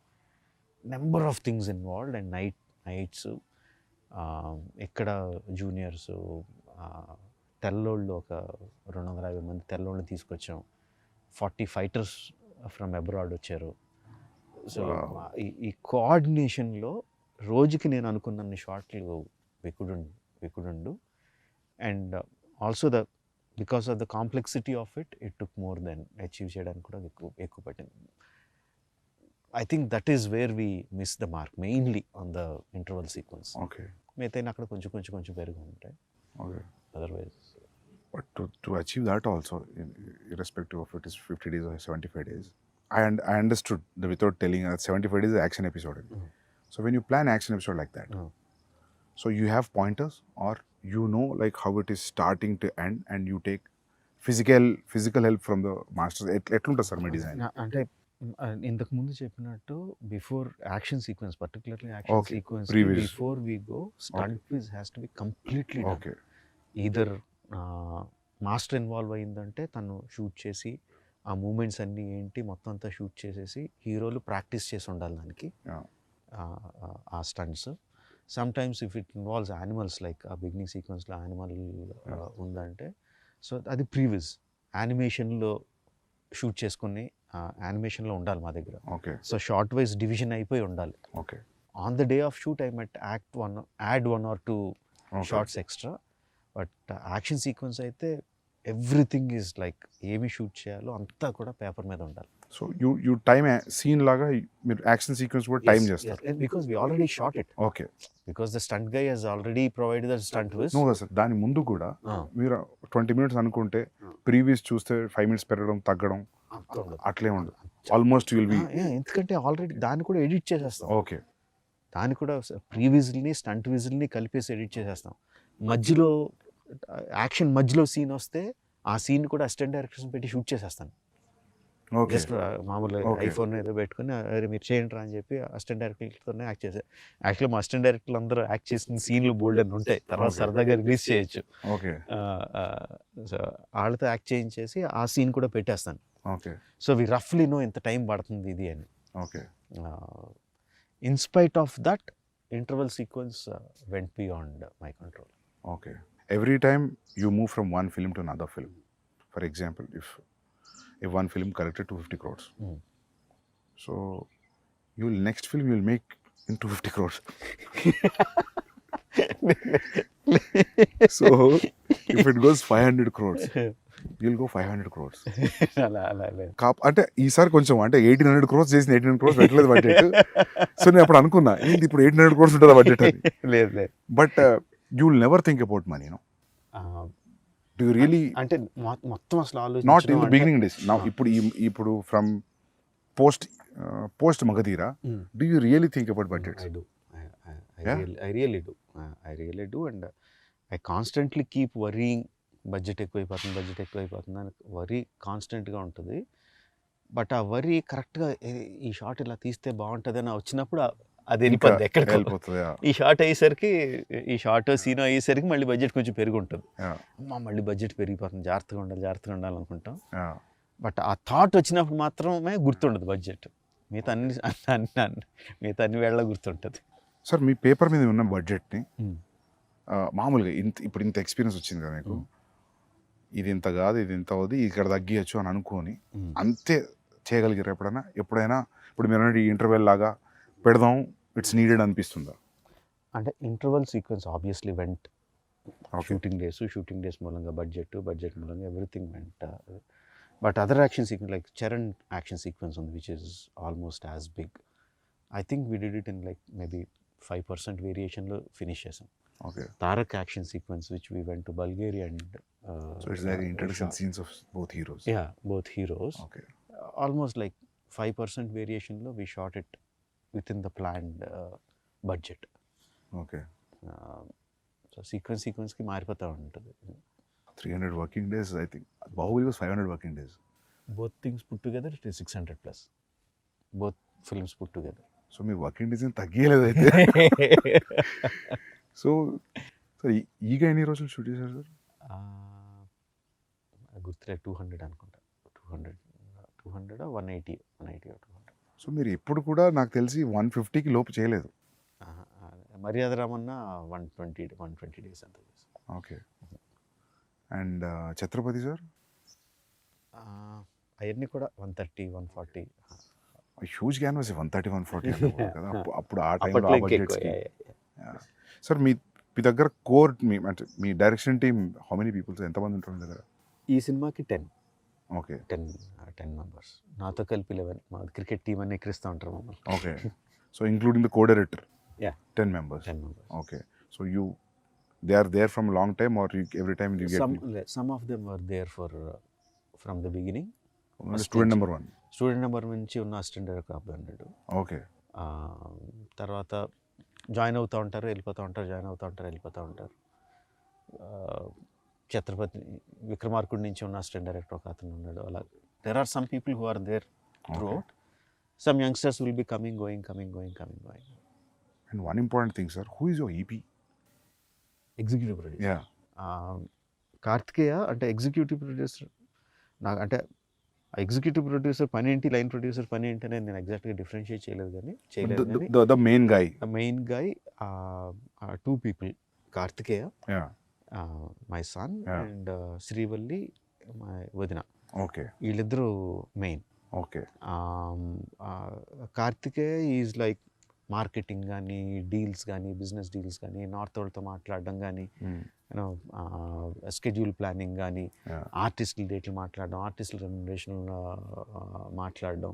Speaker 2: number of things involved and nights. ఇక్కడ juniors తెల్లోళ్ళు ఒక 250 మంది తెల్లోళ్ళని తీసుకొచ్చాం. 40 fighters from abroad వచ్చారు. So ఈ కోఆర్డినేషన్లో రోజుకి నేను అనుకున్న షాట్లు we couldn't do. And also because of the complexity of it took more than achieve చేయడానికి కూడా ఎక్కువ పట్టింది. I think that is where we missed the mark, mainly on the interval sequence.
Speaker 1: Okay.
Speaker 2: మిగతా అక్కడ కొంచెం పెరుగు ఉంటాయి.
Speaker 1: Okay.
Speaker 2: Otherwise.
Speaker 1: But to achieve that also, irrespective of it is 50 days or 75 days, I understood without telling 75 days is action episode. So when you plan action episode like that, so you have pointers, or you know like how it is starting to end, and you take physical help from the masters. ఎట్లుంటుంది sir మీ design?
Speaker 2: అంటే ఇంతకు ముందు చెప్పినట్టు before action sequence, particularly action sequence, before we go stunt quiz has to be completely done.
Speaker 1: Okay.
Speaker 2: Either master involve అయిందంటే తను shoot చేసి ఆ మూమెంట్స్ అన్నీ ఏంటి మొత్తం అంతా షూట్ చేసేసి హీరోలు ప్రాక్టీస్ చేసి ఉండాలి దానికి ఆ స్టంట్స్. Sometimes if it involves animals, like ఆ బిగినింగ్ సీక్వెన్స్లో యానిమల్ ఉందంటే సో అది ప్రీవిజ్ యానిమేషన్లో షూట్ చేసుకుని యానిమేషన్లో ఉండాలి మా దగ్గర.
Speaker 1: Okay.
Speaker 2: So shot wise division అయిపోయి ఉండాలి.
Speaker 1: Okay.
Speaker 2: On the day of shoot I might add 1 or 2 shots extra. But action sequence అయితే ఎవ్రీథింగ్ ఈజ్ లైక్ ఏమి షూట్ చేయాలో అంతా కూడా పేపర్ మీద ఉండాలి.
Speaker 1: సో యూ టైమ్ సీన్ లాగా మీరు యాక్షన్ సీక్వెన్స్ కూడా టైం చేస్తారు?
Speaker 2: Because we already shot it.
Speaker 1: Okay.
Speaker 2: Because the stunt guy has already provided the stunt viz.
Speaker 1: No sir, దాని ముందు కూడా మీరు 20 minutes అనుకుంటే ప్రీవియస్ చూస్తే 5 minutes పెరగడం తగ్గడం అట్లే ఉండదు. ఆల్మోస్ట్ విల్ బి,
Speaker 2: ఎందుకంటే ఆల్రెడీ దాన్ని కూడా ఎడిట్ చేసేస్తాం.
Speaker 1: ఓకే.
Speaker 2: దాన్ని కూడా ప్రీవిజ్ని స్టంట్ విజిల్ని కలిపేసి ఎడిట్ చేసేస్తాం. మధ్యలో యాక్షన్ మధ్యలో సీన్ వస్తే ఆ సీన్ కూడా అసిస్టెంట్ డైరెక్టర్స్ పెట్టి షూట్ చేసేస్తాను. జస్ట్ మామూలుగా ఐఫోన్ ఏదో పెట్టుకుని అరే మీరు చేయండి రా అని చెప్పి అసిస్టెంట్ డైరెక్టర్తోనే యాక్ట్ చేశారు. యాక్చువల్లీ మా అసిస్టెంట్ డైరెక్టర్లు అందరూ యాక్ట్ చేసిన సీన్లు బోల్డ్ అని ఉంటాయి, తర్వాత సరదాగా రిలీజ్ చేయొచ్చు.
Speaker 1: ఓకే.
Speaker 2: సో వాళ్ళతో యాక్ట్ చేయించేసి ఆ సీన్ కూడా పెట్టేస్తాను.
Speaker 1: ఓకే.
Speaker 2: సో వి రఫ్లీ నో ఎంత టైం పడుతుంది ఇది అని.
Speaker 1: Okay.
Speaker 2: In spite of that interval sequence vent beyond my control.
Speaker 1: Okay. Every time you move from one film to another film, for example, if one film collected 250 crores, so next film you'll make in 250 crores. So if it goes 500 crores, you'll go 500 crores. అంటే ఈసారి కొంచెం అంటే 1800 crores చేసిన 1800 crores పెట్టలేదు budget. So నేను అప్పుడు అనుకున్నా ఏంటి ఇప్పుడు 1800 crores ఉంటుందా బడ్జెట్ అని.
Speaker 2: లేదు. But
Speaker 1: you will never think about money, no? Do you really?
Speaker 2: అంటే మొత్తం అసలు ఆలోచన
Speaker 1: not in the beginning days. Now ఇప్పుడు from post Magadhira, do you really think about budgets?
Speaker 2: I do. I really do, and I constantly keep worrying. Budget ఎక్కువైపోతుంది అని worry కాన్స్టెంట్గా ఉంటుంది. But ఆ వరి కరెక్ట్గా ఈ షాట్ ఇలా తీస్తే బాగుంటుందని వచ్చినప్పుడు అది
Speaker 1: ఇంకా
Speaker 2: వెళ్ళిపోద్ది ఎక్కడికి.
Speaker 1: వెళ్ళిపోతుంది.
Speaker 2: ఈ షాట్ అయ్యేసరికి ఈ షార్ట్ సీన్ అయ్యేసరికి మళ్ళీ బడ్జెట్ కొంచెం పెరిగి ఉంటుంది. అమ్మ మళ్ళీ బడ్జెట్ పెరిగిపోతుంది, జాగ్రత్తగా ఉండాలి అనుకుంటాం. బట్ ఆ థాట్ వచ్చినప్పుడు మాత్రమే గుర్తుండదు బడ్జెట్. మిగతా అన్ని వేళ గుర్తుంటుంది.
Speaker 1: సార్ మీ పేపర్ మీద ఉన్న బడ్జెట్ని మామూలుగా ఇప్పుడు ఇంత ఎక్స్పీరియన్స్ వచ్చింది కదా మీకు, ఇది ఇంత కాదు ఇది ఇంత అవుతుంది ఇక్కడ తగ్గియచ్చు అని అనుకొని అంతే చేయగలిగారు ఎప్పుడైనా ఇప్పుడు మీరు అన్నది ఇంటర్వెల్ లాగా పెడదాం ఇట్స్ నీడెడ్ అనిపిస్తుందా?
Speaker 2: అంటే interval sequence obviously went. Shooting days మూలంగా బడ్జెట్ మూలంగా everything went. But other action sequence like Charan action sequence ఉంది which is almost as big. I think we did it in like maybe 5% వేరియేషన్లో finish చేసాం.
Speaker 1: Okay.
Speaker 2: Tarak action sequence which we went to Bulgaria and
Speaker 1: so it's like introduction scenes of both heroes.
Speaker 2: Yeah, both heroes.
Speaker 1: Okay.
Speaker 2: Almost like 5% variation lo we shot it within the planned budget.
Speaker 1: Okay.
Speaker 2: So sequence ki maripota untadi.
Speaker 1: 300 working days I think. Bahubali was 500 working days.
Speaker 2: Both things put together it is 600 plus. Both films put together.
Speaker 1: So me working days ఏం తగ్గలేదు అయితే. So sir ఈగ ఎన్ని రోజులు shoot చేశారు sir?
Speaker 2: గుర్తులే 200 అనుకుంటా. 200 180 200.
Speaker 1: So మీరు ఎప్పుడు కూడా నాకు తెలిసి 150కి లోపు చేయలేదు.
Speaker 2: మర్యాద రామన్న 120 డేస్ అంత.
Speaker 1: ఓకే. And Chhatrapati sir?
Speaker 2: అవన్నీ కూడా 130 140.
Speaker 1: హ్యూజ్ క్యాన్వాస్ 130 140 కదా అప్పుడు ఆ టైంలో ఆ బడ్జెట్స్కి. సార్ మీ దగ్గర కోర్ అంటే మీ direction team how many peoples ఎంతమంది ఉంటారు మీ దగ్గర?
Speaker 2: ఈ సినిమాకి 10.
Speaker 1: ఓకే.
Speaker 2: 10 మెంబర్స్. నాతో కలిపి 11. మా క్రికెట్ టీమ్ అని ఎక్కిరిస్తూ ఉంటారు మమ్మల్ని.
Speaker 1: Okay. So including the co director?
Speaker 2: Yeah.
Speaker 1: 10 members. Okay. So they are there from a long time or every time you get...
Speaker 2: Some of them were there from the beginning.
Speaker 1: Student number 1.
Speaker 2: Student number 1 నుంచి ఉన్న assistant director అబ్బాయి.
Speaker 1: Okay.
Speaker 2: తర్వాత join అవుతూ ఉంటారు వెళ్ళిపోతూ ఉంటారు. ఛత్రపతి విక్రమార్కుడి నుంచి ఉన్న అసిస్టెంట్ డైరెక్టర్ ఒక అతను ఉన్నాడు. అలా there are some people who are there throughout. Some youngsters will be coming going.
Speaker 1: And one important thing, sir, who is your EP?
Speaker 2: Executive producer.
Speaker 1: Yeah.
Speaker 2: Karthikeya అంటే ఎగ్జిక్యూటివ్ ప్రొడ్యూసర్. నాకు అంటే ఎగ్జిక్యూటివ్ ప్రొడ్యూసర్ పని ఏంటి, line producer పని ఏంటి అనేది నేను ఎగ్జాక్ట్గా డిఫరెన్షియేట్ చేయలేదు కానీ
Speaker 1: the main guy.
Speaker 2: The main guy, 2 people, Karthikeya, my son, and Srivalli, my వదిన.
Speaker 1: Okay.
Speaker 2: వీళ్ళిద్దరూ main.
Speaker 1: Okay.
Speaker 2: Karthikeya is like marketing కానీ డీల్స్ కానీ బిజినెస్ డీల్స్ కానీ నార్త్ వాళ్ళతో మాట్లాడడం కానీ యూనో స్కెడ్యూల్ ప్లానింగ్ కానీ ఆర్టిస్టుల డేట్లు మాట్లాడడం, ఆర్టిస్టుల రెమ్యునరేషన్ మాట్లాడడం,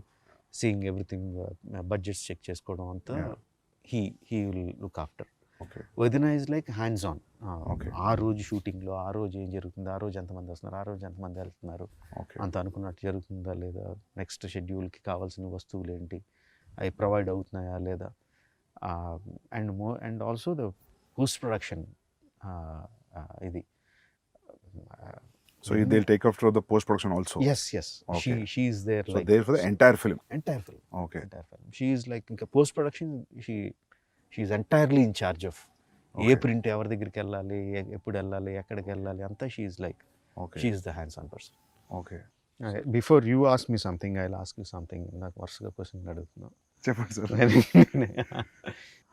Speaker 2: సీయింగ్ ఎవ్రీథింగ్, బడ్జెట్స్ చెక్ చేసుకోవడం అంతా హీ విల్ లుక్ ఆఫ్టర్. వదిన ఈజ్ లైక్ హ్యాండ్స్ ఆన్. ఆ రోజు షూటింగ్లో ఆ రోజు ఏం జరుగుతుంది, ఆ రోజు ఎంతమంది వస్తున్నారు, ఆ రోజు ఎంతమంది వెళ్తున్నారు, అంత అనుకున్నట్టు జరుగుతుందా లేదా, నెక్స్ట్ షెడ్యూల్కి కావాల్సిన వస్తువులు ఏంటి, అవి ప్రొవైడ్ అవుతున్నాయా లేదా, and also the post production ఇది.
Speaker 1: So they'll take after the post production also?
Speaker 2: Yes. Okay. She is there.
Speaker 1: So like, there for the entire film?
Speaker 2: Entire film.
Speaker 1: Okay.
Speaker 2: Entire film. She is like in post production, she is entirely in charge of ఏ print ఎవరి దగ్గరికి వెళ్ళాలి, ఎప్పుడు వెళ్ళాలి, ఎక్కడికి వెళ్ళాలి అంతా. She is like she is the hands on person.
Speaker 1: Okay.
Speaker 2: Before you ask me something I will ask you something. నాకు వరుసగా క్వశ్చన్ అడుగుతున్నాను.
Speaker 1: చెప్పండి sir.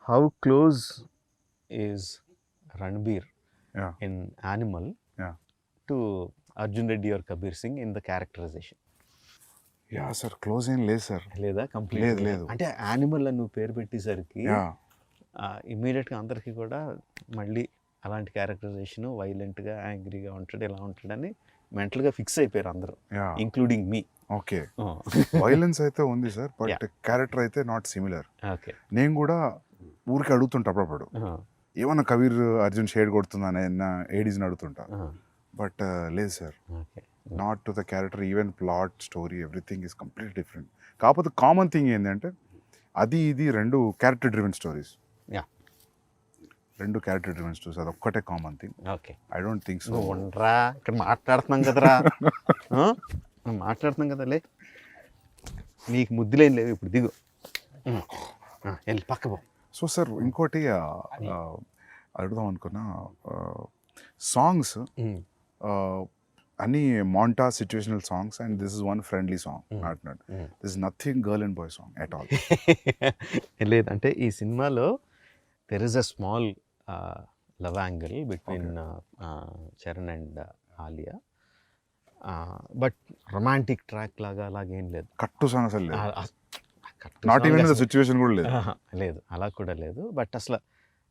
Speaker 2: How close is Ranbir in Animal to Arjun Reddy or Kabir Singh in the characterization?
Speaker 1: Yeah sir, close ఏం లేదు sir.
Speaker 2: లేదా complete లేదు. అంటే animal అని నువ్వు పేరు పెట్టేసరికి ఇమ్మీడియట్గా అందరికీ కూడా మళ్ళీ అలాంటి క్యారెక్టరైజేషన్, వైలెంట్గా యాంగ్రీగా ఉంటాడు, ఇలా ఉంటాడని మెంటల్గా ఫిక్స్ అయిపోయారు అందరూ, ఇంక్లూడింగ్ మీ.
Speaker 1: ఓకే. వైలెన్స్ అయితే ఉంది సార్, బట్ క్యారెక్టర్ అయితే నాట్ సిమిలర్.
Speaker 2: ఓకే.
Speaker 1: నేను కూడా ఊరికి అడుగుతుంటా అప్పుడప్పుడు, ఏమన్నా కబీర్ అర్జున్ షేడ్ కొడుతుందా ఏడీస్ని అడుగుతుంటా. బట్ లేదు sir, not to the character, even plot, story, everything is complete different. కాకపోతే కామన్ థింగ్ ఏంటంటే అది ఇది రెండు క్యారెక్టర్ డ్రివెన్ స్టోరీస్. రెండు క్యారెక్టర్ డ్రివెన్ స్టోరీస్, అది ఒక్కటే common thing.
Speaker 2: Okay.
Speaker 1: I don't think so.
Speaker 2: ఉండరా, ఇక్కడ మాట్లాడుతున్నాం కదరా, మాట్లాడుతున్నాం కదా. లే నీకు ముద్దులేం లేవు ఇప్పుడు దిగు వెళ్ళి పక్క పో.
Speaker 1: సో సార్ ఇంకోటి అడుగుదాం అనుకున్నా, సాంగ్స్ అన్ని మాంటా situational songs and this is one friendly song, not this is nothing girl and boy song at all.
Speaker 2: లేదంటే ఈ సినిమాలో there is a small love angle between Charan and Alia, but romantic track లాగా అలాగేం లేదు.
Speaker 1: కట్టు సాంగ్ అసలు లేదు, నాట్ ఈవెన్ ద సిచ్యువేషన్ కూడా లేదు.
Speaker 2: లేదు, అలా కూడా లేదు. బట్ అసలు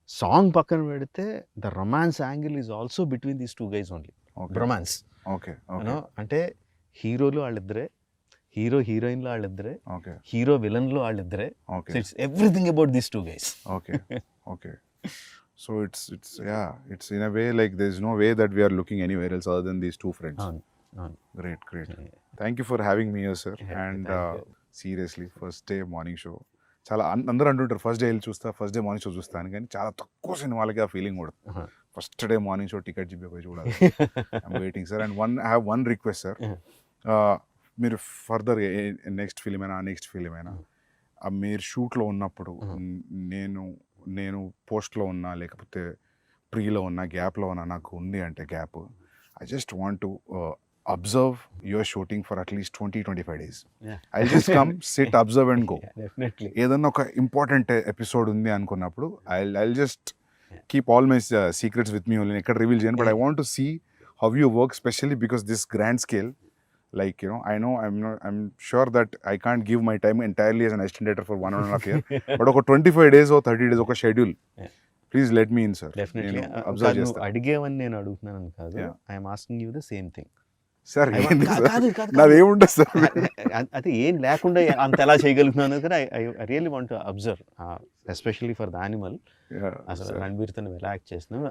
Speaker 2: సాంగ్ పక్కన పెడితే the romance angle is also between these two guys only. Romance
Speaker 1: okay
Speaker 2: అంటే హీరోలు వాళ్ళిద్దరే, హీరో హీరోయిన్లు వాళ్ళిద్దరే, హీరో విలన్లు వాళ్ళిద్దరే. It's everything about these two guys.
Speaker 1: Okay so it's in a way like there's no way that we are looking anywhere else other than these two friends. Great. Thank you for having me here, sir. And seriously, first day morning show చాలా అందరూ అంటుంటారు first day వెళ్ళి చూస్తా, first day morning show చూస్తాను, కానీ చాలా తక్కువ సినిమాలకి ఆ ఫీలింగ్ కూడా. First day morning show ticket పోయి చూడాలి. I'm waiting sir. And I have one request sir, మీరు ఫర్దర్ నెక్స్ట్ ఫిలిం అయినా మీరు షూట్లో ఉన్నప్పుడు నేను పోస్ట్లో ఉన్నా లేకపోతే ప్రీలో ఉన్నా గ్యాప్లో ఉన్నా, నాకు ఉంది అంటే gap, I just want to observe your shooting for at least 20-25 days. I just come sit observe and go. ఏదన్నా ఒక ఇంపార్టెంట్ ఎపిసోడ్ ఉంది అనుకున్నప్పుడు I just keep all my secrets with me only, ఎక్కడ రివీల్ చేయను. But I want to see how you work, specially because this grand scale. Like, you know, I'm sure that I can't give my time entirely as an assistant director for 1.5 years. But ఒక 25 days or 30 days ఒక schedule, please let me in sir.
Speaker 2: Definitely అడిగేవని నేను అడుగుతున్నాను కాదు, I'm asking you the same thing.
Speaker 1: Sir నాదేముంటుంది sir,
Speaker 2: అది ఏం లేకుండా అంత ఎలా చేయగలుగుతున్నాను కదా. I really want to observe, especially for the Animal. అసలు రణబీర్తో నువ్వు ఎలా యాక్ట్ చేస్తున్నావు,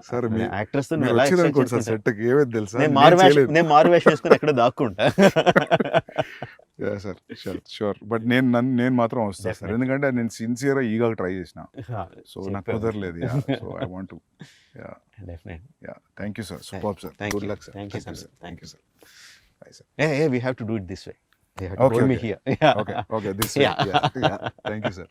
Speaker 2: యాక్ట్రెస్ తో ఎలా నేను మారు వేషం వేసుకుని ఎక్కడ దాక్కుంటా.
Speaker 1: సార్ షూర్, బట్ నేను మాత్రం వస్తాను సార్, ఎందుకంటే నేను సిన్సియర్ ఈగా ట్రై చేసిన, సో నాకు కుదరలేదు. So I want to. Thank you sir, super sir, good luck sir. Thank you sir. Bye, sir.
Speaker 2: Hey, we have to do it this way. You have to hold me here.
Speaker 1: Okay, this way. Yeah. Thank you, sir.